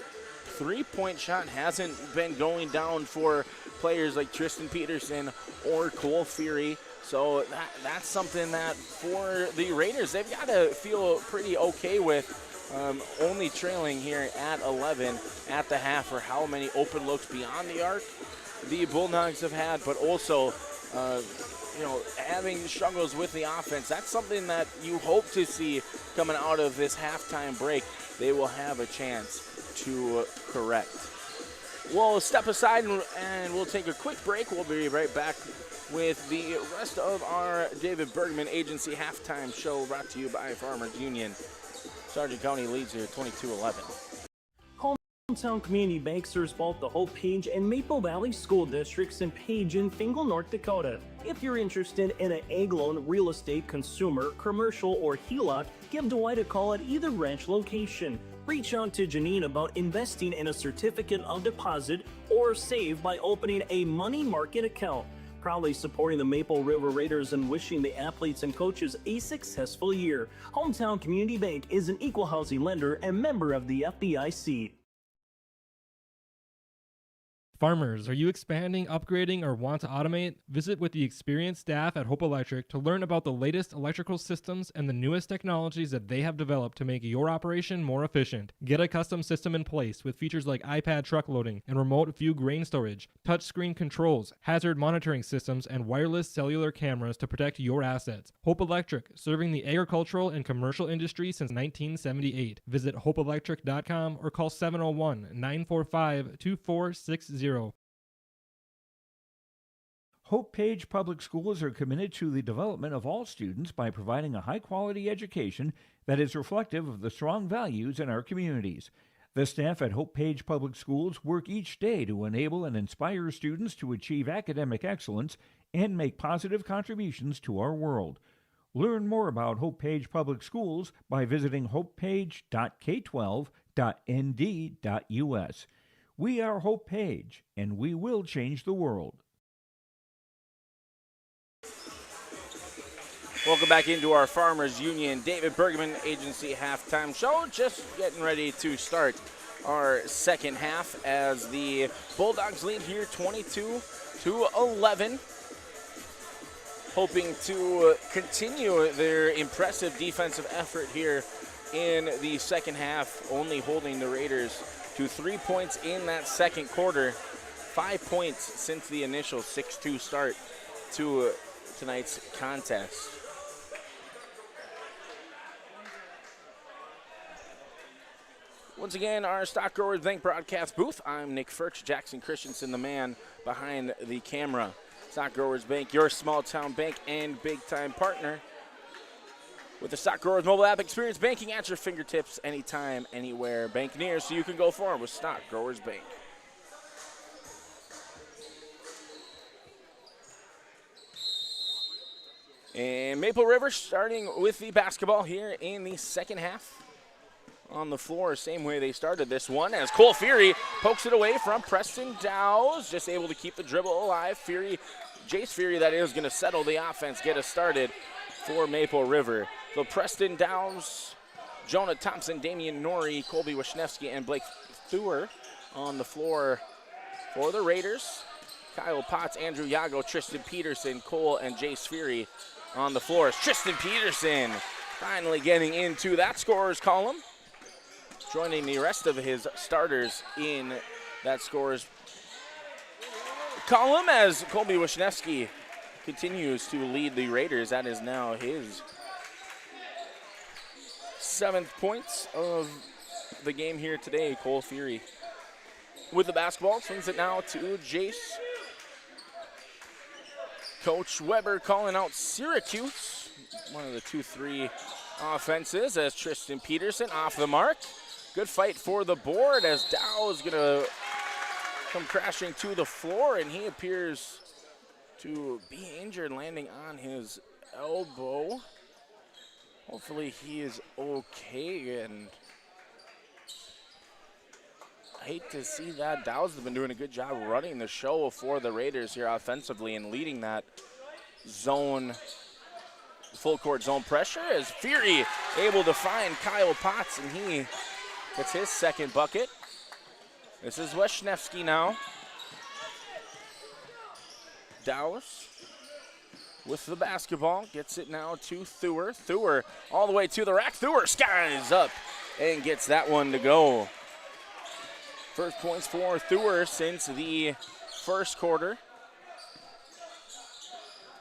three-point shot hasn't been going down for players like Tristan Peterson or Cole Fury. So that's something that for the Raiders, they've got to feel pretty okay with, only trailing here at 11 at the half for how many open looks beyond the arc the Bulldogs have had, but also having struggles with the offense. That's something that you hope to see coming out of this halftime break. They will have a chance to correct. We'll step aside and we'll take a quick break. We'll be right back with the rest of our David Bergman Agency halftime show, brought to you by Farmers Union. Sargent County leads here 22-11. Hometown Community Bank serves both the Hope Page and Maple Valley School Districts in Page and Fingal, North Dakota. If you're interested in an ag loan, real estate, consumer, commercial, or HELOC, give Dwight a call at either branch location. Reach out to Janine about investing in a certificate of deposit or save by opening a money market account. Proudly supporting the Maple River Raiders and wishing the athletes and coaches a successful year. Hometown Community Bank is an equal housing lender and member of the FDIC. Farmers, are you expanding, upgrading, or want to automate? Visit with the experienced staff at Hope Electric to learn about the latest electrical systems and the newest technologies that they have developed to make your operation more efficient. Get a custom system in place with features like iPad truck loading and remote view grain storage, touchscreen controls, hazard monitoring systems, and wireless cellular cameras to protect your assets. Hope Electric, serving the agricultural and commercial industry since 1978. Visit hopeelectric.com or call 701-945-2460. Hope Page Public Schools are committed to the development of all students by providing a high-quality education that is reflective of the strong values in our communities. The staff at Hope Page Public Schools work each day to enable and inspire students to achieve academic excellence and make positive contributions to our world. Learn more about Hope Page Public Schools by visiting hopepage.k12.nd.us. We are Hope Page, and we will change the world. Welcome back into our Farmers Union David Bergman Agency halftime show. Just getting ready to start our second half as the Bulldogs lead here 22-11. Hoping to continue their impressive defensive effort here in the second half, only holding the Raiders to 3 points in that second quarter. 5 points since the initial 6-2 start to tonight's contest. Once again, our Stock Growers Bank broadcast booth. I'm Nick Furch, Jackson Christensen, the man behind the camera. Stock Growers Bank, your small town bank and big time partner. With the Stock Growers mobile app, experience banking at your fingertips anytime, anywhere. Bank near so you can go far with Stock Growers Bank. And Maple River starting with the basketball here in the second half. On the floor, same way they started this one, as Cole Fury pokes it away from Preston Dowes, just able to keep the dribble alive. Jace Fury, that is, going to settle the offense, get us started for Maple River. So Preston Dowes, Jonah Thompson, Damian Norrie, Colby Wisniewski, and Blake Theuer on the floor for the Raiders. Kyle Potts, Andrew Yago, Tristan Peterson, Cole, and Jace Fury on the floor. Tristan Peterson finally getting into that scorer's column, joining the rest of his starters in that scorer's column as Colby Wisniewski continues to lead the Raiders. That is now his 7th points of the game here today. Cole Fury with the basketball, swings it now to Jace. Coach Weber calling out Syracuse, one of the 2-3 offenses, as Tristan Peterson off the mark. Good fight for the board as Dow is going to come crashing to the floor, and he appears to be injured, landing on his elbow. Hopefully he is okay, and I hate to see that. Dow's been doing a good job running the show for the Raiders here offensively and leading that zone, full court zone pressure, as Fury able to find Kyle Potts, and he gets his second bucket. This is Wisniewski now. Dow's with the basketball, gets it now to Theuer. Theuer all the way to the rack. Theuer skies up and gets that one to go. First points for Theuer since the first quarter.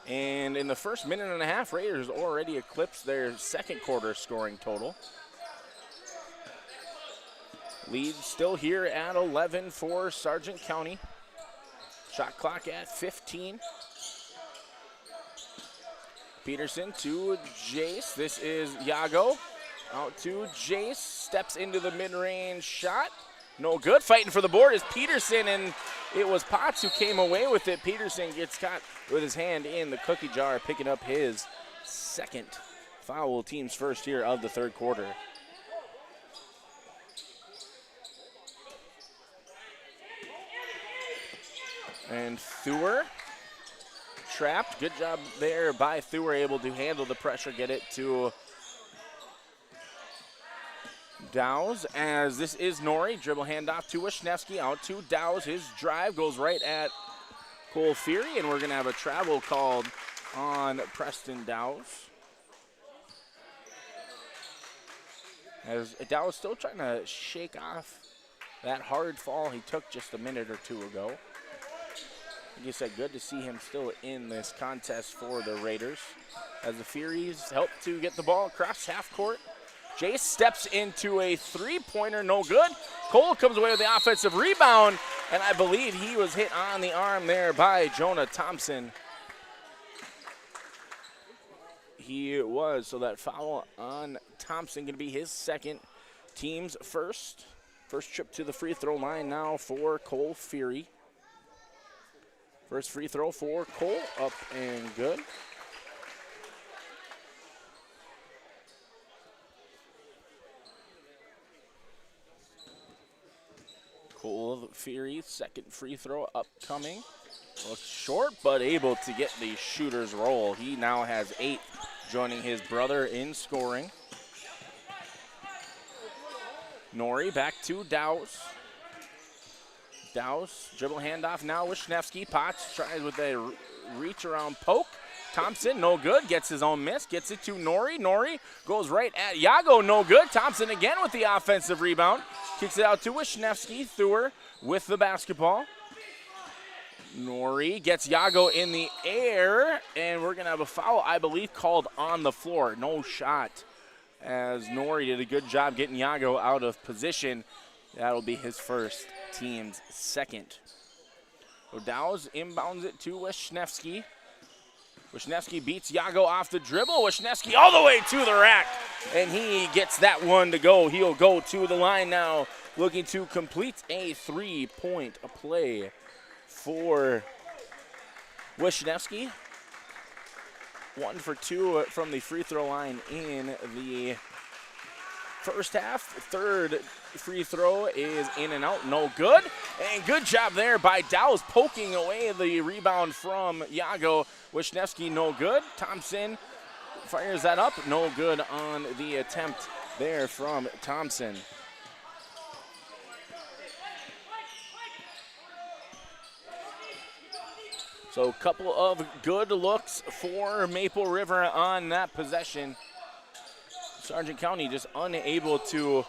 And in the first minute and a half, Raiders already eclipsed their second quarter scoring total. Lead still here at 11 for Sargent County. Shot clock at 15. Peterson to Jace. This is Yago. Out to Jace. Steps into the mid-range shot. No good. Fighting for the board is Peterson, and it was Potts who came away with it. Peterson gets caught with his hand in the cookie jar, picking up his second foul, team's first here of the third quarter. And Theuer trapped. Good job there by Theuer, able to handle the pressure, get it to Dow's, as this is Norrie. Dribble handoff to Wisniewski, out to Dow's. His drive goes right at Cole Fury, and we're going to have a travel called on Preston Dow's. As Dow's still trying to shake off that hard fall he took just a minute or two ago. Like you said, good to see him still in this contest for the Raiders, as the Furies help to get the ball across half court. Jace steps into a three-pointer, no good. Cole comes away with the offensive rebound, and I believe he was hit on the arm there by Jonah Thompson. He was, so that foul on Thompson going to be his second, team's first. First trip to the free throw line now for Cole Fury. First free throw for Cole, up and good. Cole Fury, second free throw upcoming. Looks short, but able to get the shooter's roll. He now has 8, joining his brother in scoring. Norrie back to Dow's. Dow's, dribble handoff now, Wisniewski. Potts tries with a reach around poke. Thompson, no good, gets his own miss, gets it to Norrie. Norrie goes right at Yago, no good. Thompson again with the offensive rebound. Kicks it out to Wisniewski. Theuer with the basketball. Nori gets Yago in the air, and we're going to have a foul, I believe, called on the floor. No shot, as Nori did a good job getting Yago out of position. That'll be his first, team's second. O'Dow's inbounds it to Wisniewski. Wisniewski beats Yago off the dribble. Wisniewski all the way to the rack, and he gets that one to go. He'll go to the line now, looking to complete a three-point play for Wisniewski. 1 for 2 from the free throw line in the first half. Third free throw is in and out, no good. And good job there by Dow's, poking away the rebound from Yago. Wisniewski, no good. Thompson fires that up, no good on the attempt there from Thompson. So a couple of good looks for Maple River on that possession. Sargent County just unable to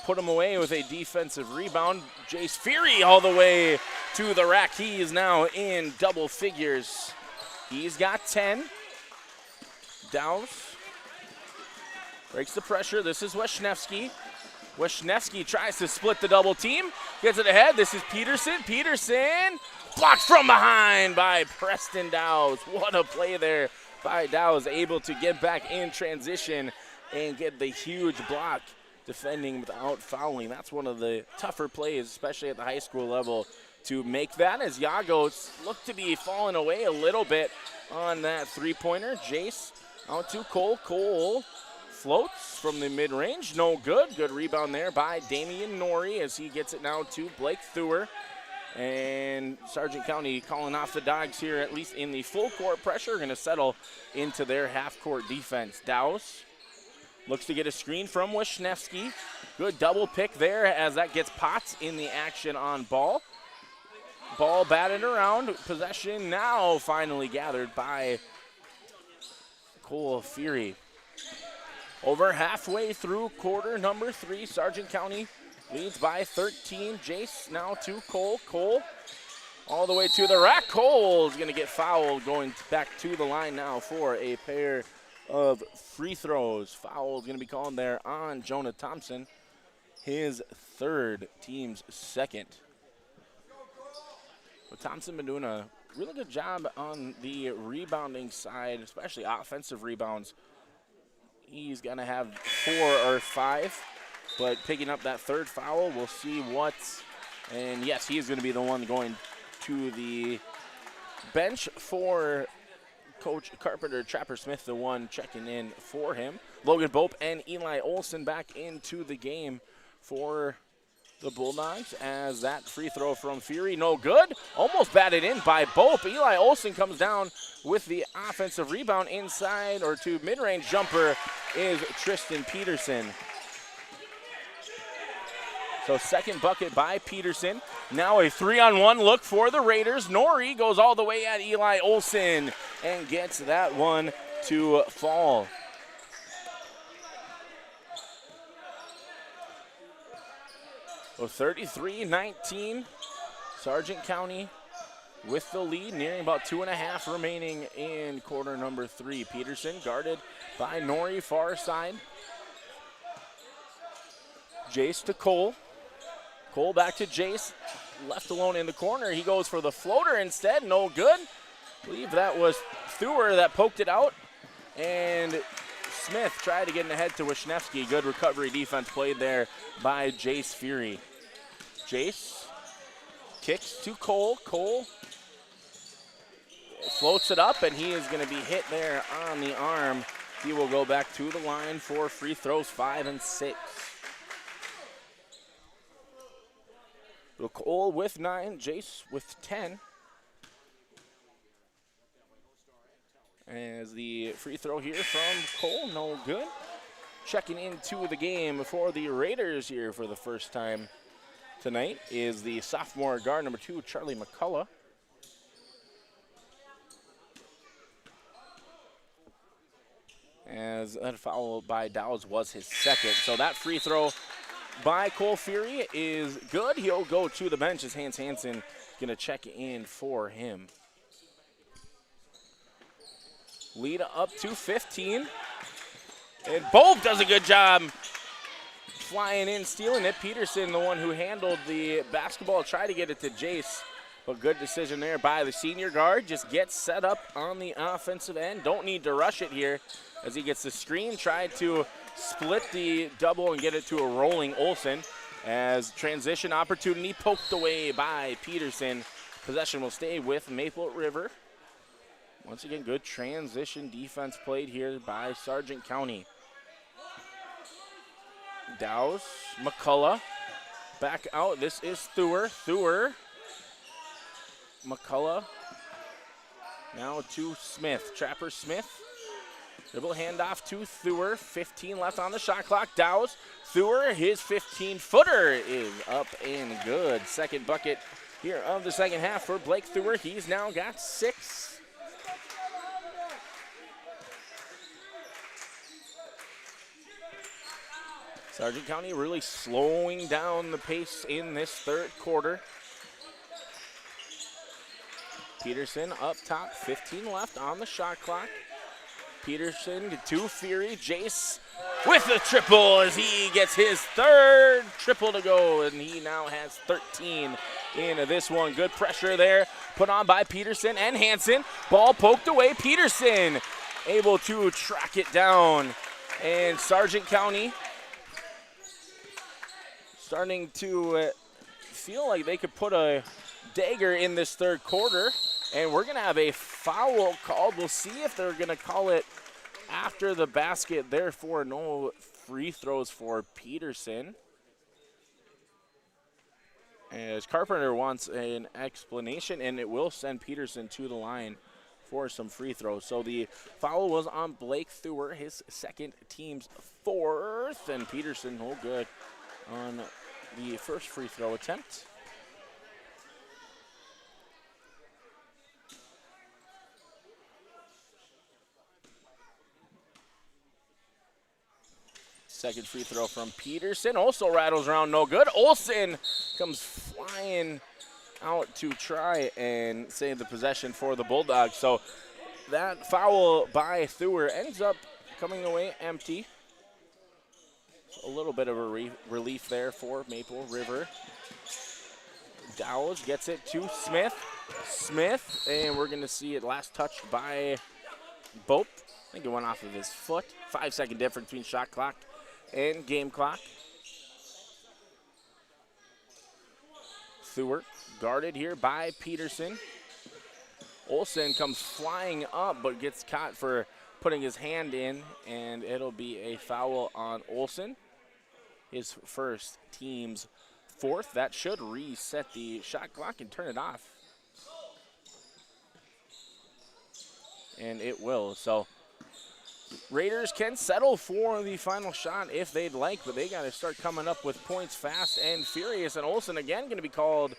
put him away with a defensive rebound. Jace Fury all the way to the rack. He is now in double figures. He's got 10. Downs breaks the pressure. This is Wisniewski. Wisniewski tries to split the double team. Gets it ahead. This is Peterson. Peterson blocked from behind by Preston Dow's. What a play there by Dow's, able to get back in transition and get the huge block, defending without fouling. That's one of the tougher plays, especially at the high school level, to make that, as Yago looked to be falling away a little bit on that three-pointer. Jace out to Cole. Cole floats from the mid-range, no good. Good rebound there by Damian Nori as he gets it now to Blake Theuer. And Sargent County calling off the Dogs here, at least in the full court pressure, going to settle into their half-court defense. Dowse looks to get a screen from Wisniewski. Good double pick there as that gets Potts in the action on ball. Ball batted around. Possession now finally gathered by Cole Fury. Over halfway through quarter number 3, Sargent County leads by 13. Jace now to Cole. Cole all the way to the rack. Cole is going to get fouled, going back to the line now for a pair of free throws. Foul is going to be called there on Jonah Thompson, his third, team's second. But Thompson been doing a really good job on the rebounding side, especially offensive rebounds. He's going to have 4 or 5, but picking up that third foul, we'll see what. And yes, he is going to be the one going to the bench for Coach Carpenter. Trapper Smith, the one checking in for him. Logan Bope and Eli Olson back into the game for the Bulldogs, as that free throw from Fury, no good. Almost batted in by Bope. Eli Olson comes down with the offensive rebound. Inside or to mid-range jumper is Tristan Peterson. So second bucket by Peterson. Now a 3-on-1 look for the Raiders. Nori goes all the way at Eli Olson and gets that one to fall. So 33-19, Sargent County with the lead, nearing about 2.5 remaining in quarter number 3. Peterson guarded by Nori, far side. Jace to Cole. Cole back to Jace, left alone in the corner. He goes for the floater instead, no good. I believe that was Theuer that poked it out. And Smith tried to get in ahead to Wisniewski. Good recovery defense played there by Jace Fury. Jace kicks to Cole. Cole floats it up, and he is going to be hit there on the arm. He will go back to the line for free throws 5 and 6. So Cole with 9, Jace with 10. As the free throw here from Cole, no good. Checking into the game for the Raiders here for the first time tonight is the sophomore guard, number 2, Charlie McCullough. As that foul by Dowds was his second. So that free throw by Cole Fury is good. He'll go to the bench as Hans Hansen going to check in for him. Lead up to 15. And Bob does a good job flying in, stealing it. Peterson, the one who handled the basketball, tried to get it to Jace. But good decision there by the senior guard. Just gets set up on the offensive end. Don't need to rush it here as he gets the screen. Tried to split the double and get it to a rolling Olsen. As transition opportunity poked away by Peterson. Possession will stay with Maple River. Once again, good transition defense played here by Sargent County. Dowse, McCullough, back out. This is Thur. McCullough, now to Smith. Trapper Smith, dribble handoff to Thur. 15 left on the shot clock. Dowse, Thur, his 15-footer is up and good. Second bucket here of the second half for Blake Thur. He's now got 6. Sargent County really slowing down the pace in this third quarter. Peterson up top, 15 left on the shot clock. Peterson to Fury. Jace with the triple as he gets his third triple to go, and he now has 13 in this one. Good pressure there put on by Peterson and Hansen. Ball poked away. Peterson able to track it down, and Sargent County starting to feel like they could put a dagger in this third quarter, and we're going to have a foul called. We'll see if they're going to call it after the basket. Therefore, no free throws for Peterson. As Carpenter wants an explanation, and it will send Peterson to the line for some free throws. So the foul was on Blake Thur, his second, team's fourth, and Peterson, oh good, on the first free throw attempt. Second free throw from Peterson, also rattles around, no good. Olsen comes flying out to try and save the possession for the Bulldogs. So that foul by Thur ends up coming away empty. A little bit of a relief there for Maple River. Dowles gets it to Smith. Smith, and we're going to see it last touched by Bope. I think it went off of his foot. 5-second difference between shot clock and game clock. Thur guarded here by Peterson. Olsen comes flying up but gets caught for putting his hand in, and it'll be a foul on Olsen. His first, team's fourth. That should reset the shot clock and turn it off. And it will. So Raiders can settle for the final shot if they'd like, but they got to start coming up with points fast and furious. And Olsen again going to be called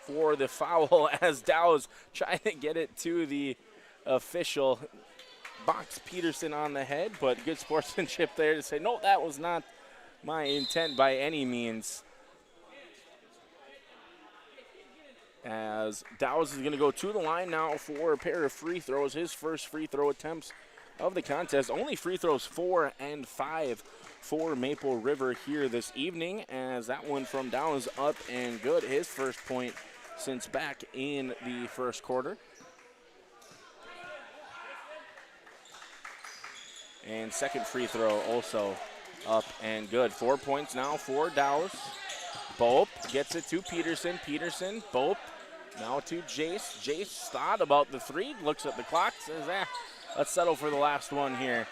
for the foul as Dow's trying to get it to the official. Box Peterson on the head, but good sportsmanship there to say, no, that was not my intent by any means. As Dow's is going to go to the line now for a pair of free throws. His first free throw attempts of the contest. Only free throws 4 and 5 for Maple River here this evening, as that one from Dow's up and good. His first point since back in the first quarter. And second free throw also up and good. 4 points now for Dow's. Bope gets it to Peterson. Peterson, Bope, now to Jace. Jace thought about the three, looks at the clock, says, let's settle for the last one here.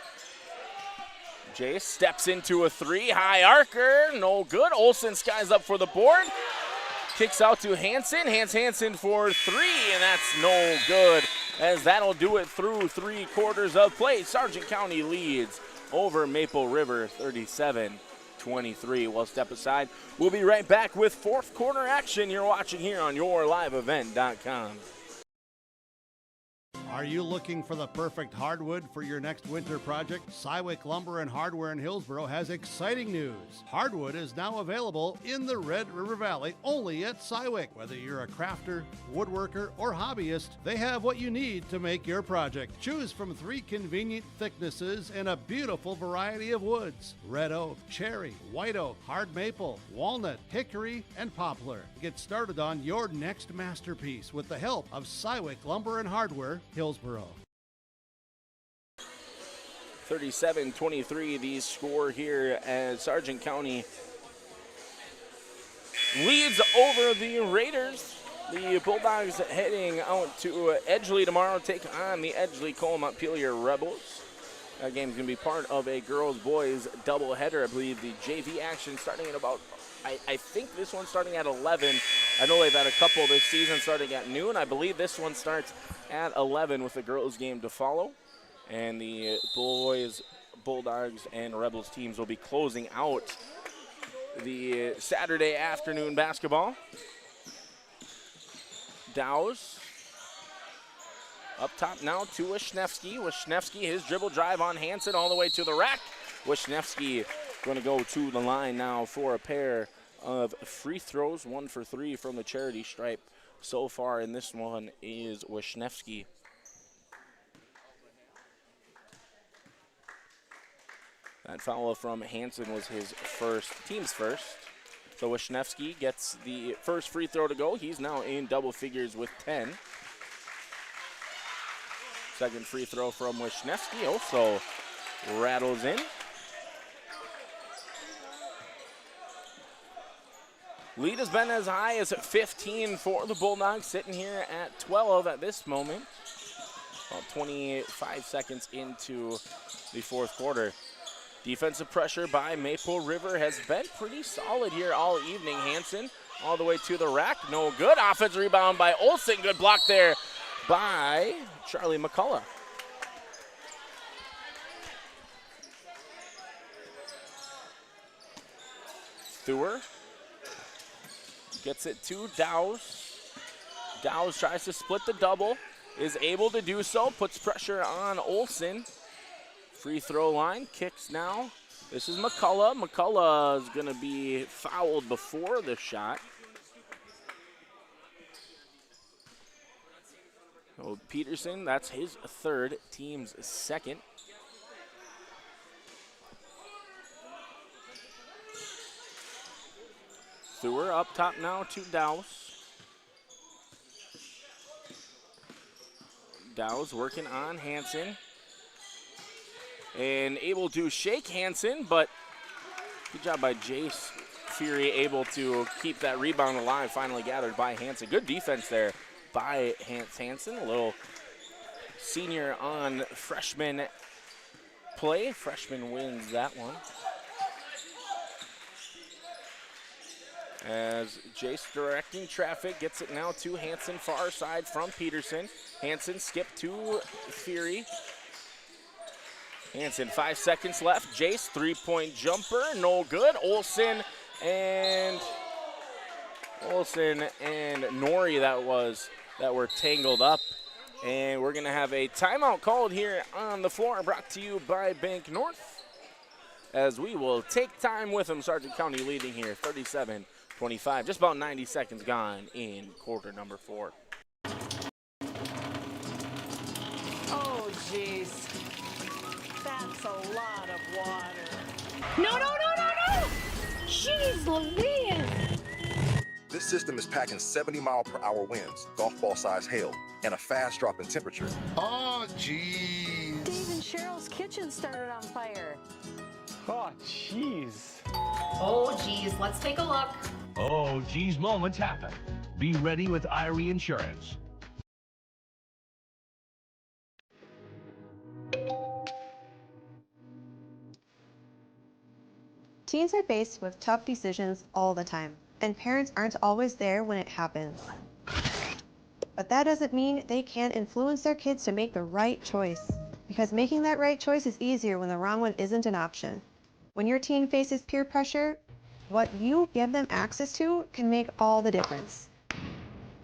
Jace steps into a three, high arcer, no good. Olsen skies up for the board. Kicks out to Hansen. Hansen for three, and that's no good, as that'll do it through 3 quarters of play. Sargent County leads over Maple River 37-23. We'll step aside. We'll be right back with fourth quarter action. You're watching here on YourLiveEvent.com. Are you looking for the perfect hardwood for your next winter project? Cywick Lumber and Hardware in Hillsboro has exciting news. Hardwood is now available in the Red River Valley only at Cywick. Whether you're a crafter, woodworker, or hobbyist, they have what you need to make your project. Choose from 3 convenient thicknesses and a beautiful variety of woods: red oak, cherry, white oak, hard maple, walnut, hickory, and poplar. Get started on your next masterpiece with the help of Cywick Lumber and Hardware, Hillsboro. 37-23 the score here as Sargent County leads over the Raiders. The Bulldogs heading out to Edgeley tomorrow, take on the Edgeley-Cole-Montpelier Rebels. That game's going to be part of a girls-boys doubleheader. I believe the JV action starting at about, I think this one's starting at 11. I know they've had a couple this season starting at noon. I believe this one starts at 11 with the girls game to follow. And the boys, Bulldogs, and Rebels teams will be closing out the Saturday afternoon basketball. Dow's up top now to Wisniewski. Wisniewski, his dribble drive on Hansen all the way to the rack. Wisniewski going to go to the line now for a pair of free throws. 1 for 3 from the charity stripe so far, and this one is Wisniewski. That foul from Hansen was his team's first. So Wisniewski gets the first free throw to go. He's now in double figures with 10. Second free throw from Wisniewski also rattles in. Lead has been as high as 15 for the Bulldogs, sitting here at 12 at this moment. About 25 seconds into the fourth quarter. Defensive pressure by Maple River has been pretty solid here all evening. Hansen all the way to the rack. No good. Offensive rebound by Olsen. Good block there by Charlie McCullough. Theuer gets it to Dow's. Dow's tries to split the double. Is able to do so. Puts pressure on Olsen. Free throw line, kicks now. This is McCullough. McCullough is going to be fouled before the shot. So Peterson, that's his third, team's second. Theuer up top now to Dow's. Dow's working on Hansen. And able to shake Hansen, but good job by Jace Fury, able to keep that rebound alive, finally gathered by Hansen. Good defense there by Hansen. A little senior on freshman play. Freshman wins that one. As Jace directing traffic, gets it now to Hansen, far side from Peterson. Hansen skip to Fury. Hansen, 5 seconds left. Jace, three-point jumper, no good. Olsen and Nori that were tangled up. And we're gonna have a timeout called here on the floor, brought to you by Bank North. As we will take time with them. Sargent County leading here, 37-25. Just about 90 seconds gone in quarter number 4. Oh, jeez. That's a lot of water. No, no, no, no, no! Jeez Louise! This system is packing 70-mile-per-hour winds, golf ball-sized hail, and a fast drop in temperature. Oh, jeez. Dave and Cheryl's kitchen started on fire. Oh, jeez. Oh, geez, let's take a look. Oh, geez, moments happen. Be ready with Irie Insurance. Teens are faced with tough decisions all the time, and parents aren't always there when it happens. But that doesn't mean they can't influence their kids to make the right choice, because making that right choice is easier when the wrong one isn't an option. When your teen faces peer pressure, what you give them access to can make all the difference.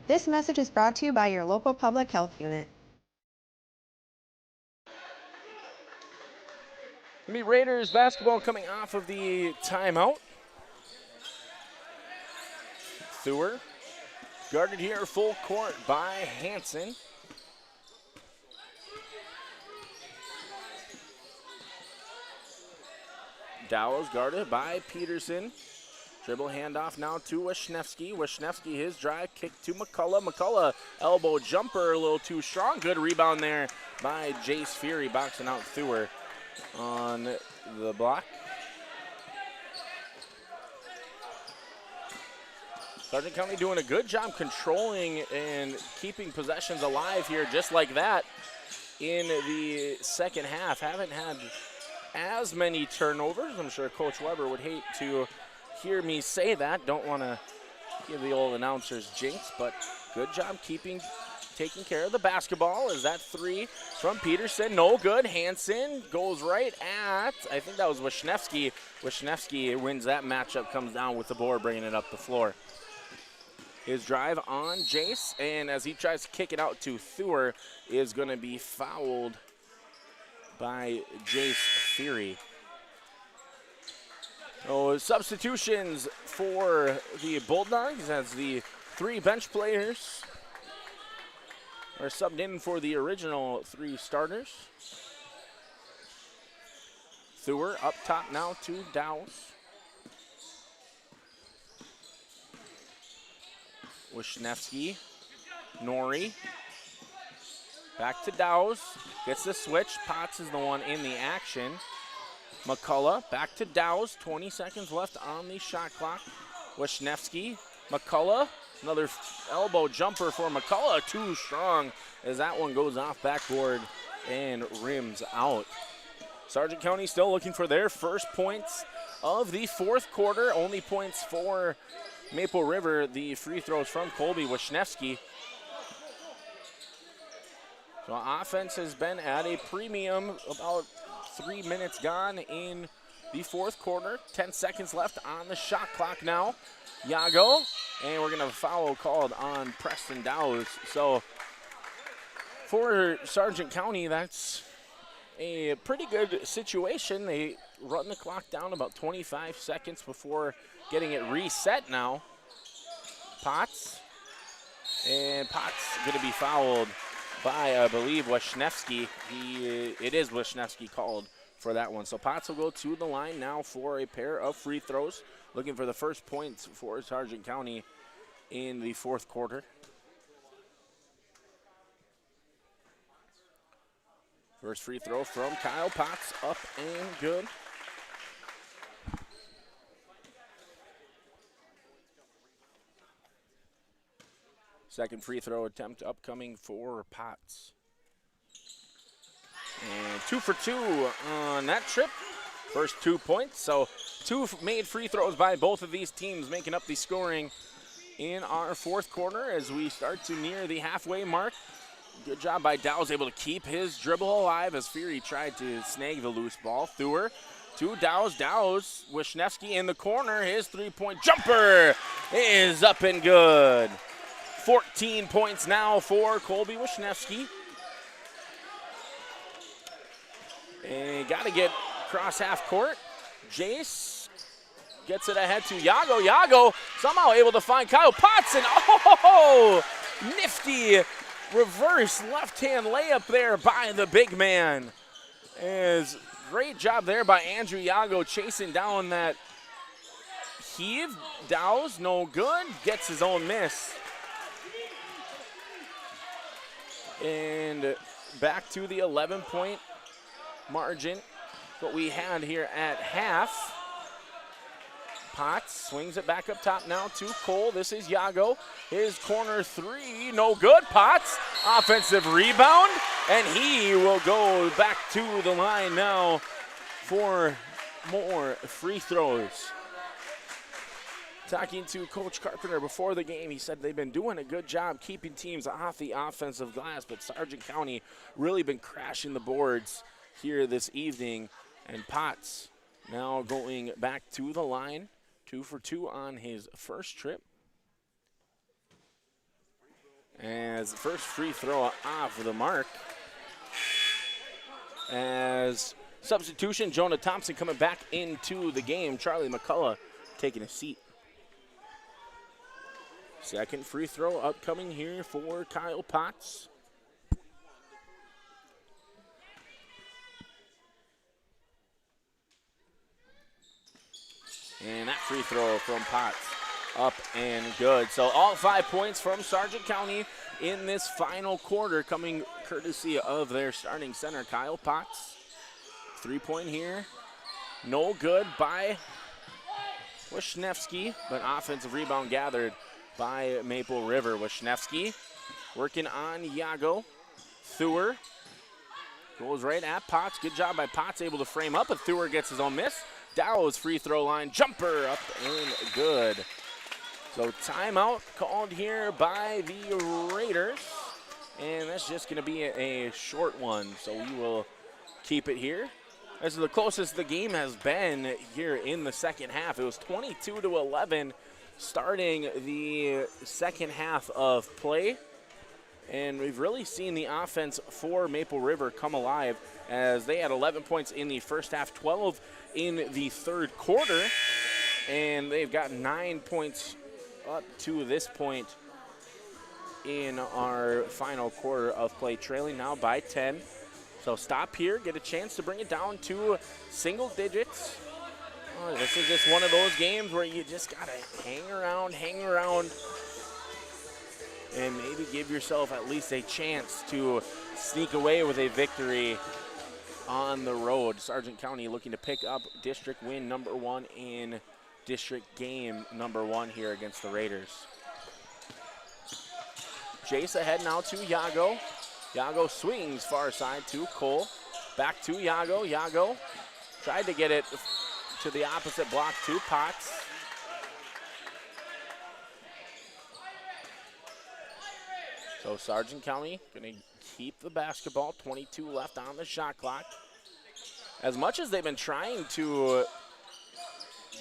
This message is brought to you by your local public health unit. The Raiders basketball coming off of the timeout. Theuer guarded here full court by Hansen. Dowles guarded by Peterson. Dribble handoff now to Wisniewski. Wisniewski, his drive, kick to McCullough. McCullough, elbow jumper, a little too strong. Good rebound there by Jace Fury, boxing out Theuer on the block. Sargent County doing a good job controlling and keeping possessions alive here just like that in the second half. Haven't had as many turnovers. I'm sure Coach Weber would hate to hear me say that. Don't want to give the old announcers jinx, but good job taking care of the basketball. Is that three from Peterson? No good. Hansen goes right at, I think that was Wisniewski. Wisniewski wins that matchup, comes down with the board, bringing it up the floor. His drive on Jace, and as he tries to kick it out to Theuer, is going to be fouled by Jace Fury. So substitutions for the Bulldogs as the three bench players are subbed in for the original three starters. Theuer up top now to Dowse. Wisniewski, Norrie, back to Dowse, gets the switch. Potts is the one in the action. McCullough back to Dowse, 20 seconds left on the shot clock. Wisniewski, McCullough, another elbow jumper for McCullough, too strong as that one goes off backboard and rims out. Sargent County still looking for their first points of the fourth quarter. Only points for Maple River, the free throws from Colby Wisniewski. So offense has been at a premium, about 3 minutes gone in the fourth quarter. 10 seconds left on the shot clock now. Yago, and we're going to have a foul called on Preston Dowse. So for Sargent County, that's a pretty good situation. They run the clock down about 25 seconds before getting it reset now. Potts, and Potts going to be fouled by, I believe, Wisniewski. It is Wisniewski called for that one. So Potts will go to the line now for a pair of free throws, looking for the first points for Sargent County in the fourth quarter. First free throw from Kyle Potts, up and good. Second free throw attempt upcoming for Potts. And 2 for 2 on that trip. First 2 points. So 2 made free throws by both of these teams, making up the scoring in our fourth quarter as we start to near the halfway mark. Good job by Dowse, able to keep his dribble alive as Fury tried to snag the loose ball. Theuer to Dowse. Dowse, Wisniewski in the corner. His three-point jumper is up and good. 14 points now for Colby Wisniewski. And got to get across half court. Jace gets it ahead to Yago. Yago somehow able to find Kyle Potts, and nifty reverse left-hand layup there by the big man. Is great job there by Andrew Yago chasing down that heave. Dowse, no good, gets his own miss. And back to the 11-point margin, what we had here at half. Potts swings it back up top now to Cole. This is Yago. His corner three, no good. Potts, offensive rebound, and he will go back to the line now for more free throws. Talking to Coach Carpenter before the game, he said they've been doing a good job keeping teams off the offensive glass, but Sargent County really been crashing the boards here this evening. And Potts now going back to the line, 2 for 2 on his first trip. As the first free throw off the mark, as substitution. Jonah Thompson coming back into the game. Charlie McCullough taking a seat. Second free throw upcoming here for Kyle Potts. And that free throw from Potts up and good. So all 5 points from Sargent County in this final quarter, coming courtesy of their starting center, Kyle Potts. 3-point here. No good by Wisniewski, but offensive rebound gathered by Maple River. Wisniewski working on Yago. Thur goes right at Potts. Good job by Potts, able to frame up, but Thur gets his own miss. Dow's free throw line jumper up and good. So timeout called here by the Raiders, and that's just going to be a short one. So we will keep it here. This is the closest the game has been here in the second half. It was 22-11 starting the second half of play. And we've really seen the offense for Maple River come alive as they had 11 points in the first half, 12 in the third quarter. And they've got 9 points up to this point in our final quarter of play, trailing now by 10. So stop here, get a chance to bring it down to single digits. Oh, this is just one of those games where you just got to hang around, and maybe give yourself at least a chance to sneak away with a victory on the road. Sargent County looking to pick up district win number 1 in district game number 1 here against the Raiders. Jace ahead now to Yago. Yago swings far side to Cole. Back to Yago. Yago tried to get it to the opposite block to Potts. So Sargent County going to keep the basketball. 22 left on the shot clock. As much as they've been trying to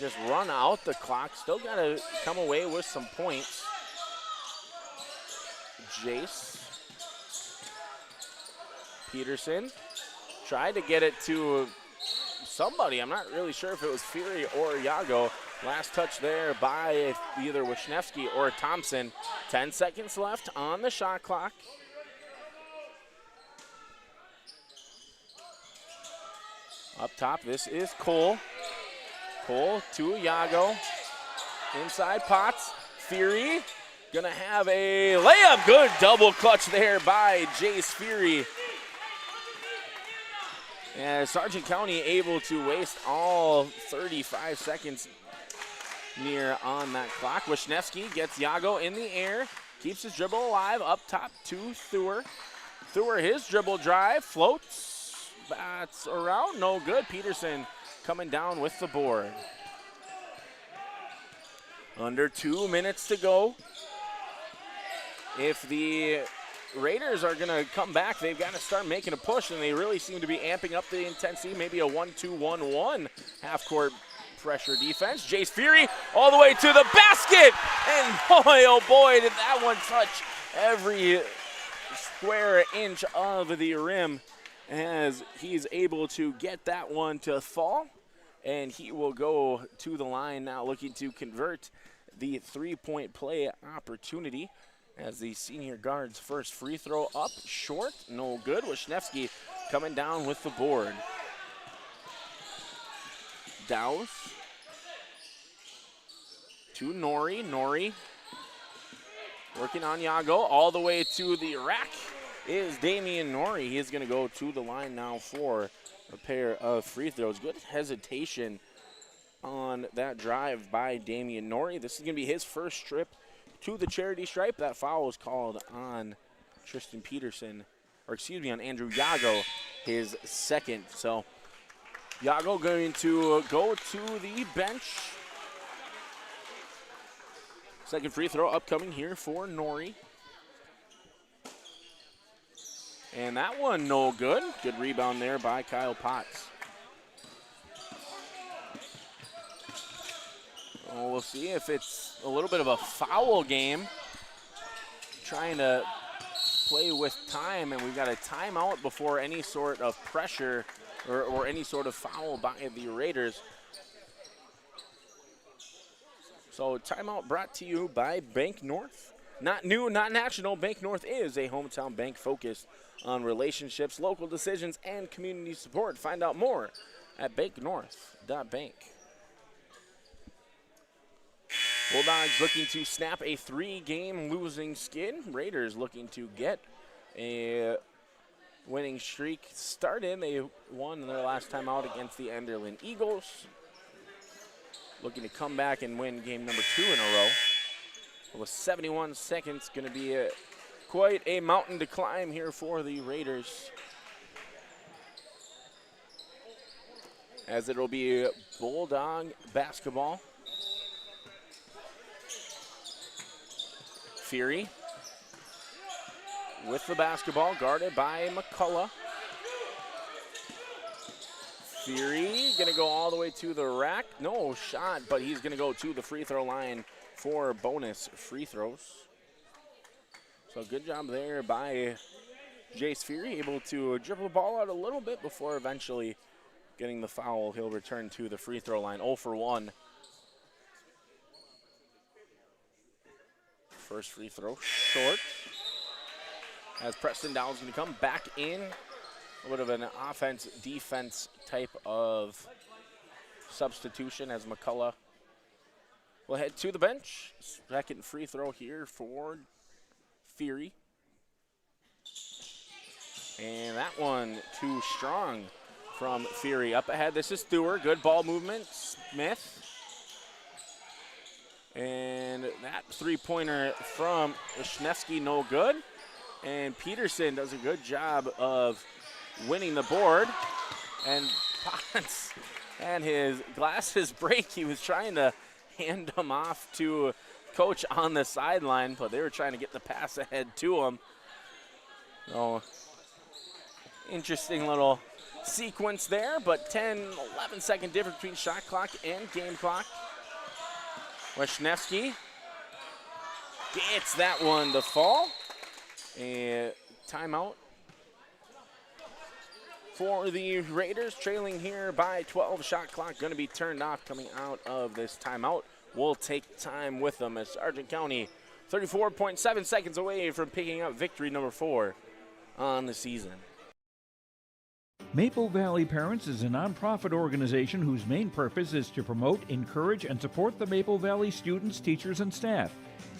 just run out the clock, still got to come away with some points. Jace. Peterson tried to get it to somebody. I'm not really sure if it was Fury or Yago. Last touch there by either Wisniewski or Thompson. 10 seconds left on the shot clock. Up top, this is Cole. Cole to Yago. Inside Potts. Fury gonna have a layup. Good double clutch there by Jace Fury. And Sargent County able to waste all 35 seconds near on that clock. Wisniewski gets Yago in the air, keeps his dribble alive, up top to Thur. Thur, his dribble drive, floats, bats around, no good. Peterson coming down with the board. Under 2 minutes to go. If the Raiders are going to come back, they've got to start making a push, and they really seem to be amping up the intensity, maybe a 1-2-1-1 half-court pressure defense. Jace Fury all the way to the basket, and boy, oh boy, did that one touch every square inch of the rim as he's able to get that one to fall, and he will go to the line now looking to convert the three-point play opportunity. As the senior guard's first free throw up short, no good. Wisniewski coming down with the board. Dowse to Nori. Nori working on Yago. All the way to the rack is Damian Nori. He is going to go to the line now for a pair of free throws. Good hesitation on that drive by Damian Nori. This is going to be his first trip to the charity stripe. That foul was called on Tristan Peterson, or excuse me, on Andrew Yago, his second. So Yago going to go to the bench. Second free throw upcoming here for Nori. And that one no good. Good rebound there by Kyle Potts. Well, we'll see if it's a little bit of a foul game. Trying to play with time, and we've got a timeout before any sort of pressure or any sort of foul by the Raiders. So timeout brought to you by Bank North. Not new, not national. Bank North is a hometown bank focused on relationships, local decisions, and community support. Find out more at banknorth.bank. Bulldogs looking to snap a 3-game losing skid. Raiders looking to get a winning streak started. They won their last time out against the Enderlin Eagles. Looking to come back and win game number 2 in a row. Well, with 71 seconds, going to be quite a mountain to climb here for the Raiders. As it'll be Bulldog basketball. Fury with the basketball, guarded by McCullough. Fury gonna go all the way to the rack. No shot, but he's gonna go to the free throw line for bonus free throws. So good job there by Jace Fury, able to dribble the ball out a little bit before eventually getting the foul. He'll return to the free throw line, 0 for 1. First free throw short. As Preston Dowell's going to come back in. A bit of an offense-defense type of substitution as McCullough will head to the bench. Second free throw here for Fury. And that one too strong from Fury. Up ahead, this is Thur. Good ball movement. Smith. And that three-pointer from Wisniewski, no good. And Peterson does a good job of winning the board. And Potts and his glasses break. He was trying to hand them off to coach on the sideline, but they were trying to get the pass ahead to him. So, interesting little sequence there, but 10-11 second difference between shot clock and game clock. Wisniewski gets that one to fall. And timeout for the Raiders, trailing here by 12. Shot clock going to be turned off coming out of this timeout. We'll take time with them as Sargent County 34.7 seconds away from picking up victory number 4 on the season. Maple Valley Parents is a nonprofit organization whose main purpose is to promote, encourage, and support the Maple Valley students, teachers, and staff.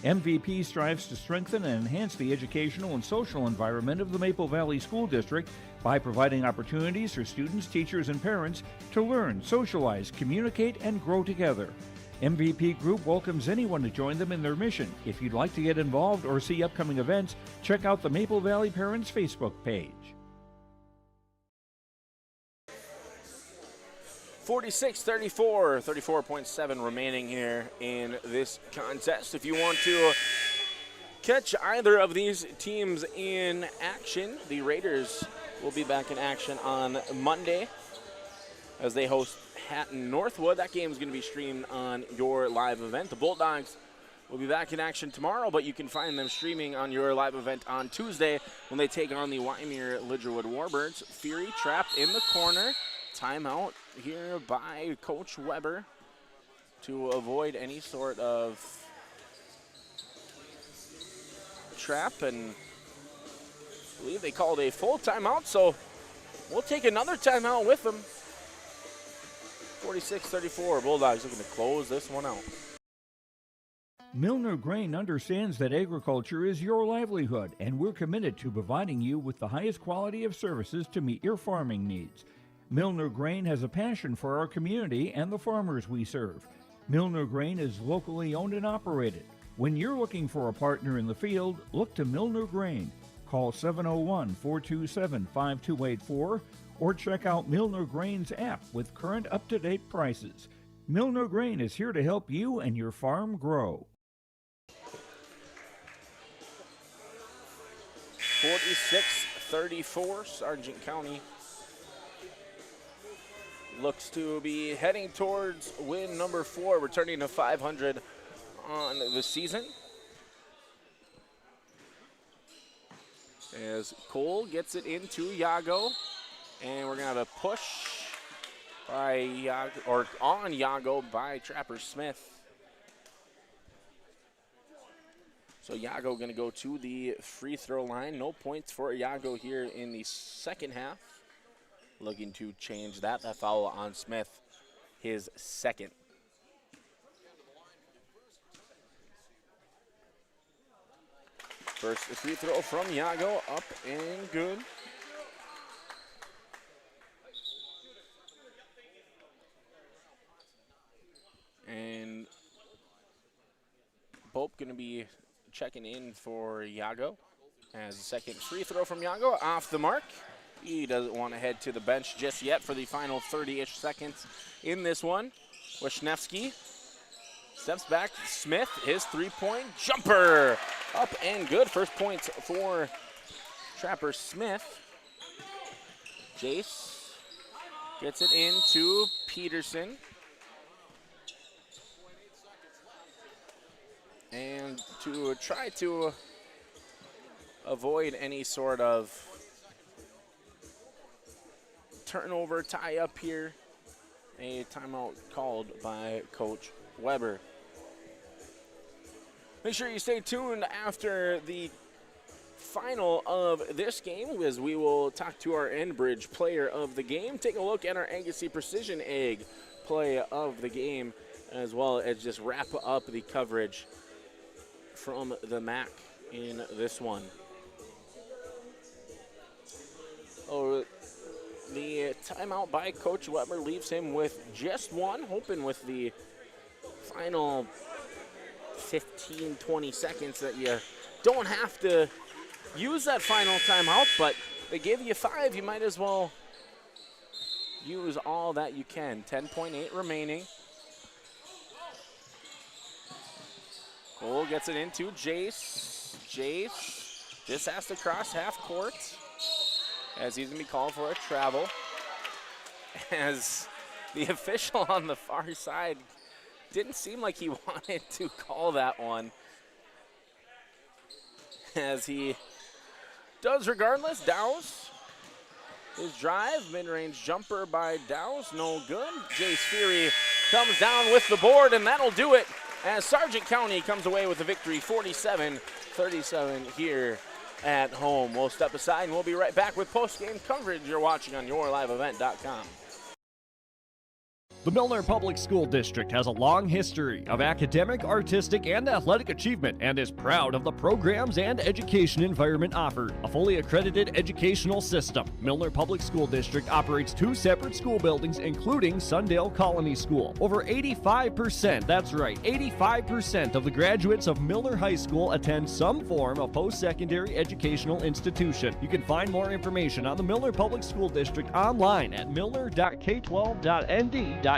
MVP strives to strengthen and enhance the educational and social environment of the Maple Valley School District by providing opportunities for students, teachers, and parents to learn, socialize, communicate, and grow together. MVP Group welcomes anyone to join them in their mission. If you'd like to get involved or see upcoming events, check out the Maple Valley Parents Facebook page. 46-34, 34.7 remaining here in this contest. If you want to catch either of these teams in action, the Raiders will be back in action on Monday as they host Hatton Northwood. That game is going to be streamed on your live event. The Bulldogs will be back in action tomorrow, but you can find them streaming on your live event on Tuesday when they take on the Wyoming Lidgerwood Warbirds. Fury trapped in the corner. Timeout here by Coach Weber to avoid any sort of trap, and I believe they called a full timeout, so we'll take another timeout with them. 46-34, Bulldogs looking to close this one out. Milner Grain understands that agriculture is your livelihood, and we're committed to providing you with the highest quality of services to meet your farming needs. Milner Grain has a passion for our community and the farmers we serve. Milner Grain is locally owned and operated. When you're looking for a partner in the field, look to Milner Grain. Call 701-427-5284 or check out Milner Grain's app with current up-to-date prices. Milner Grain is here to help you and your farm grow. 46-34, Sargent County looks to be heading towards win number 4, returning to 500 on the season. As Cole gets it into Yago. And we're going to have a push by Yago, or on Yago by Trapper Smith. So Yago going to go to the free throw line. No points for Yago here in the second half. Looking to change that. That foul on Smith, his second. First free throw from Yago, up and good. And Pope going to be checking in for Yago. As the second free throw from Yago off the mark. He doesn't want to head to the bench just yet for the final 30-ish seconds in this one. Wisniewski steps back. Smith, his three-point jumper. Up and good. First points for Trapper Smith. Jace gets it into Peterson. And to try to avoid any sort of turnover tie up here, a timeout called by Coach Weber. Make sure you stay tuned after the final of this game, as we will talk to our Enbridge player of the game, take a look at our Agassi Precision Egg play of the game, as well as just wrap up the coverage from the MAC in this one. Oh, the timeout by Coach Weber leaves him with just one, hoping with the final 15, 20 seconds that you don't have to use that final timeout, but they give you 5, you might as well use all that you can. 10.8 remaining. Cole gets it into Jace. Jace just has to cross half court, as he's going to be called for a travel. As the official on the far side didn't seem like he wanted to call that one, as he does regardless. Dowse, his drive, mid-range jumper by Dowse, no good. Jace Fury comes down with the board, and that'll do it, as Sargent County comes away with the victory, 47-37 here at home. We'll step aside and we'll be right back with post-game coverage you're watching on yourliveevent.com. The Milner Public School District has a long history of academic, artistic, and athletic achievement and is proud of the programs and education environment offered. A fully accredited educational system, Milner Public School District operates 2 separate school buildings, including Sundale Colony School. Over 85%, that's right, 85% of the graduates of Milner High School attend some form of post-secondary educational institution. You can find more information on the Milner Public School District online at milner.k12.nd.us.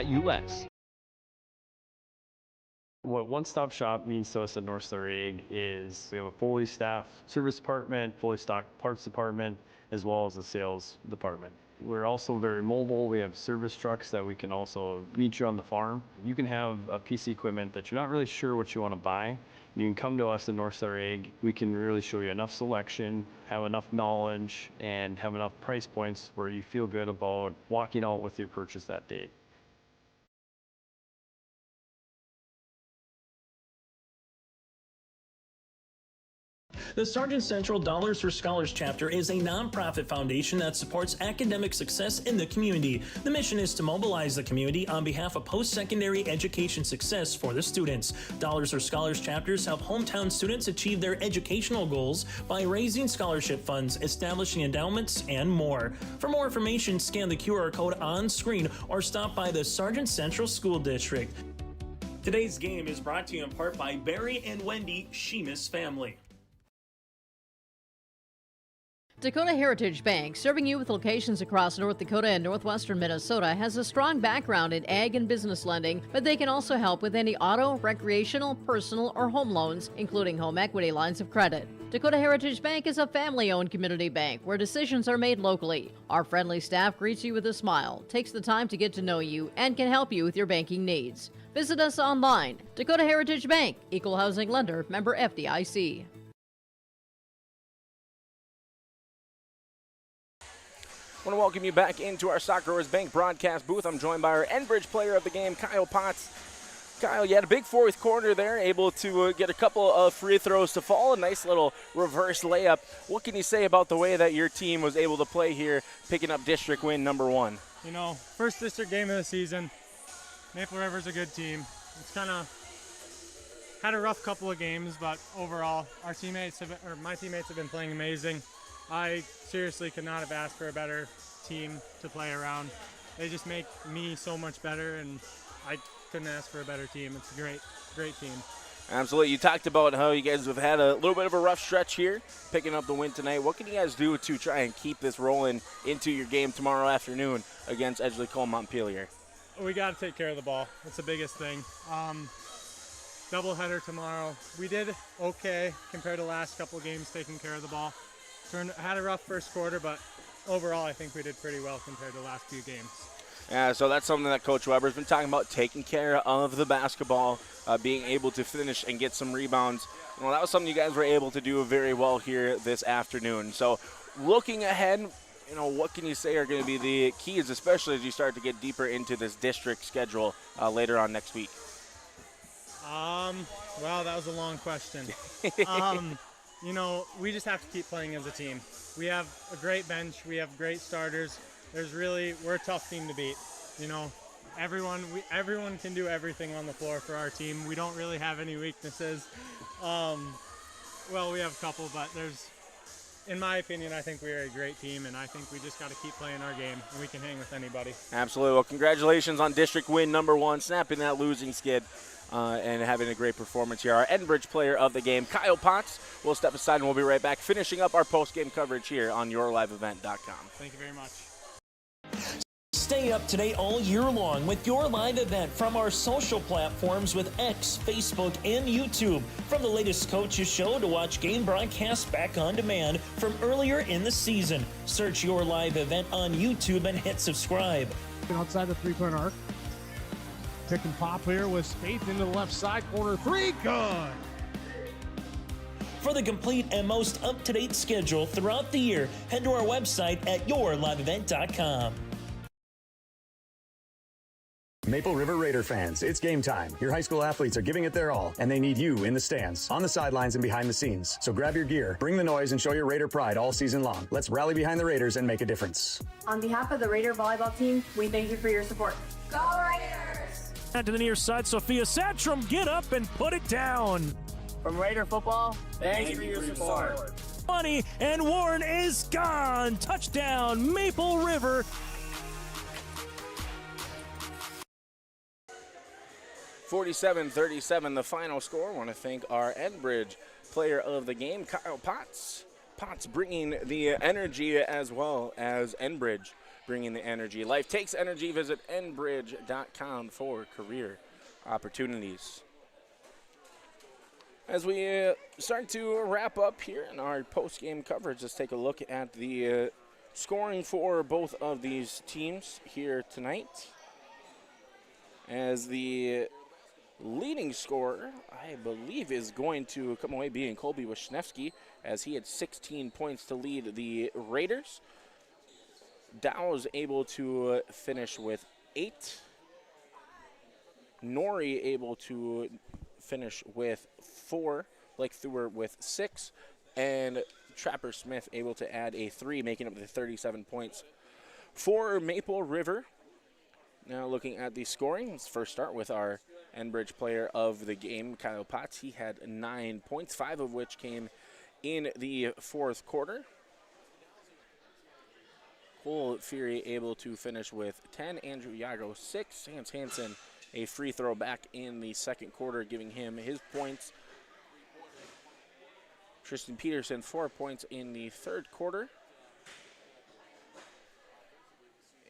What one-stop shop means to us at North Star Ag is we have a fully staffed service department, fully stocked parts department, as well as a sales department. We're also very mobile. We have service trucks that we can also meet you on the farm. You can have a piece of equipment that you're not really sure what you want to buy. You can come to us at North Star Ag. We can really show you enough selection, have enough knowledge, and have enough price points where you feel good about walking out with your purchase that day. The Sargent Central Dollars for Scholars chapter is a nonprofit foundation that supports academic success in the community. The mission is to mobilize the community on behalf of post-secondary education success for the students. Dollars for Scholars chapters help hometown students achieve their educational goals by raising scholarship funds, establishing endowments, and more. For more information, scan the QR code on screen or stop by the Sargent Central School District. Today's game is brought to you in part by Barry and Wendy Sheamus family. Dakota Heritage Bank, serving you with locations across North Dakota and northwestern Minnesota, has a strong background in ag and business lending, but they can also help with any auto, recreational, personal, or home loans, including home equity lines of credit. Dakota Heritage Bank is a family-owned community bank where decisions are made locally. Our friendly staff greets you with a smile, takes the time to get to know you, and can help you with your banking needs. Visit us online. Dakota Heritage Bank, Equal Housing Lender, member FDIC. want to welcome you back into our Stock Growers Bank broadcast booth. I'm joined by our Enbridge player of the game, Kyle Potts. Kyle, you had a big fourth quarter there, able to get a couple of free throws to fall, a nice little reverse layup. What can you say about the way that your team was able to play here, picking up district win number 1? You know, first district game of the season. Maple River's a good team. It's kind of had a rough couple of games, but overall, my teammates have been playing amazing. I seriously could not have asked for a better team to play around. They just make me so much better, and I couldn't ask for a better team. It's a great team. Absolutely. You talked about how you guys have had a little bit of a rough stretch here, picking up the win tonight. What can you guys do to try and keep this rolling into your game tomorrow afternoon against Edgeley Cole Montpelier? We got to take care of the ball. That's the biggest thing. Doubleheader tomorrow. We did okay compared to the last couple of games taking care of the ball. Had a rough first quarter, but overall I think we did pretty well compared to the last few games. Yeah, so that's something that Coach Weber's been talking about, taking care of the basketball, being able to finish and get some rebounds. Well, that was something you guys were able to do very well here this afternoon. So looking ahead, you know, what can you say are going to be the keys, especially as you start to get deeper into this district schedule later on next week? Well, that was a long question. You know, we just have to keep playing as a team. We have a great bench. We have great starters. We're a tough team to beat. You know, everyone can do everything on the floor for our team. We don't really have any weaknesses. Well, we have a couple, but in my opinion, I think we're a great team, and I think we just got to keep playing our game, and we can hang with anybody. Absolutely. Well, congratulations on district win number 1, snapping that losing skid. And having a great performance here. Our Enbridge player of the game, Kyle Potts, will step aside and we'll be right back, finishing up our post-game coverage here on yourliveevent.com. Thank you very much. Stay up to date all year long with your live event from our social platforms with X, Facebook, and YouTube. From the latest coaches show to watch game broadcasts back on demand from earlier in the season. Search Your Live Event on YouTube and hit subscribe. Outside the three-point arc. Pick and pop here with Spaeth into the left side corner. 3, good. For the complete and most up-to-date schedule throughout the year, head to our website at yourliveevent.com. Maple River Raider fans, it's game time. Your high school athletes are giving it their all, and they need you in the stands, on the sidelines, and behind the scenes. So grab your gear, bring the noise, and show your Raider pride all season long. Let's rally behind the Raiders and make a difference. On behalf of the Raider volleyball team, we thank you for your support. Go Raiders! To the near side, Sophia Satcham, get up and put it down. From Raider football, thank you for your support. Money, and Warren is gone. Touchdown, Maple River. 47-37, the final score. I want to thank our Enbridge player of the game, Kyle Potts. Potts bringing the energy as well as Enbridge bringing the energy. Life takes energy. Visit enbridge.com for career opportunities. As we start to wrap up here in our post-game coverage, let's take a look at the scoring for both of these teams here tonight. As the leading scorer, I believe, is going to come away being Colby Wisniewski, as he had 16 points to lead the Raiders. Dow was able to finish with 8. Nori able to finish with 4. Blake Thur with 6. And Trapper Smith able to add a 3, making up the 37 points for Maple River. Now looking at the scoring, let's first start with our Enbridge player of the game, Kyle Potts. He had 9 points, 5 of which came in the fourth quarter. Cole Fury able to finish with 10. Andrew Yago 6. Hans Hansen a free throw back in the second quarter, giving him his points. Tristan Peterson 4 points in the third quarter.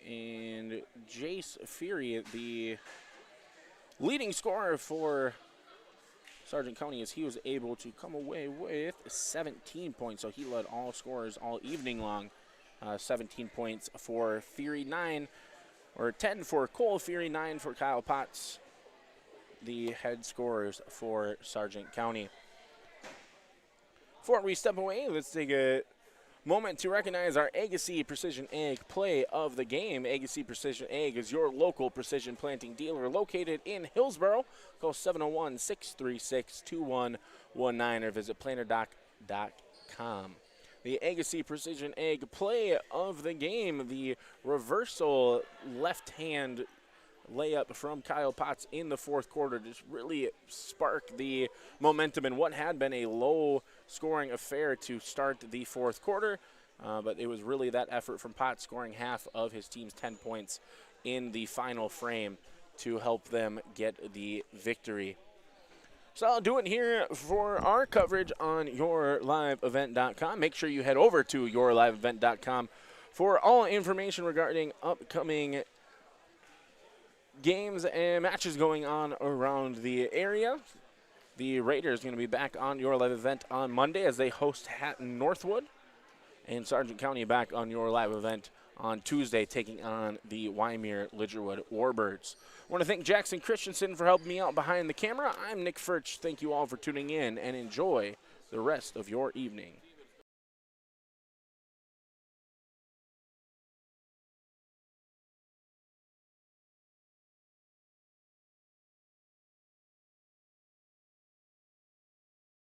And Jace Fury, the leading scorer for Sargent County, as he was able to come away with 17 points. So he led all scorers all evening long. 17 points for Fury, 10 for Cole Fury, 9 for Kyle Potts, the head scorers for Sargent County. Before we step away, let's take a moment to recognize our Agassiz Precision Ag play of the game. Agassiz Precision Ag is your local precision planting dealer located in Hillsboro. Call 701-636-2119 or visit planterdoc.com. The Agassiz Precision Ag play of the game, the reversal left-hand layup from Kyle Potts in the fourth quarter just really sparked the momentum in what had been a low-scoring affair to start the fourth quarter. But it was really that effort from Potts scoring half of his team's 10 points in the final frame to help them get the victory. So I'll do it here for our coverage on yourliveevent.com. Make sure you head over to yourliveevent.com for all information regarding upcoming games and matches going on around the area. The Raiders going to be back on Your Live Event on Monday as they host Hatton Northwood. And Sargent County back on Your Live Event on Tuesday, taking on the Wyoming Lidgerwood Warbirds. I want to thank Jackson Christensen for helping me out behind the camera. I'm Nick Furch. Thank you all for tuning in, and enjoy the rest of your evening.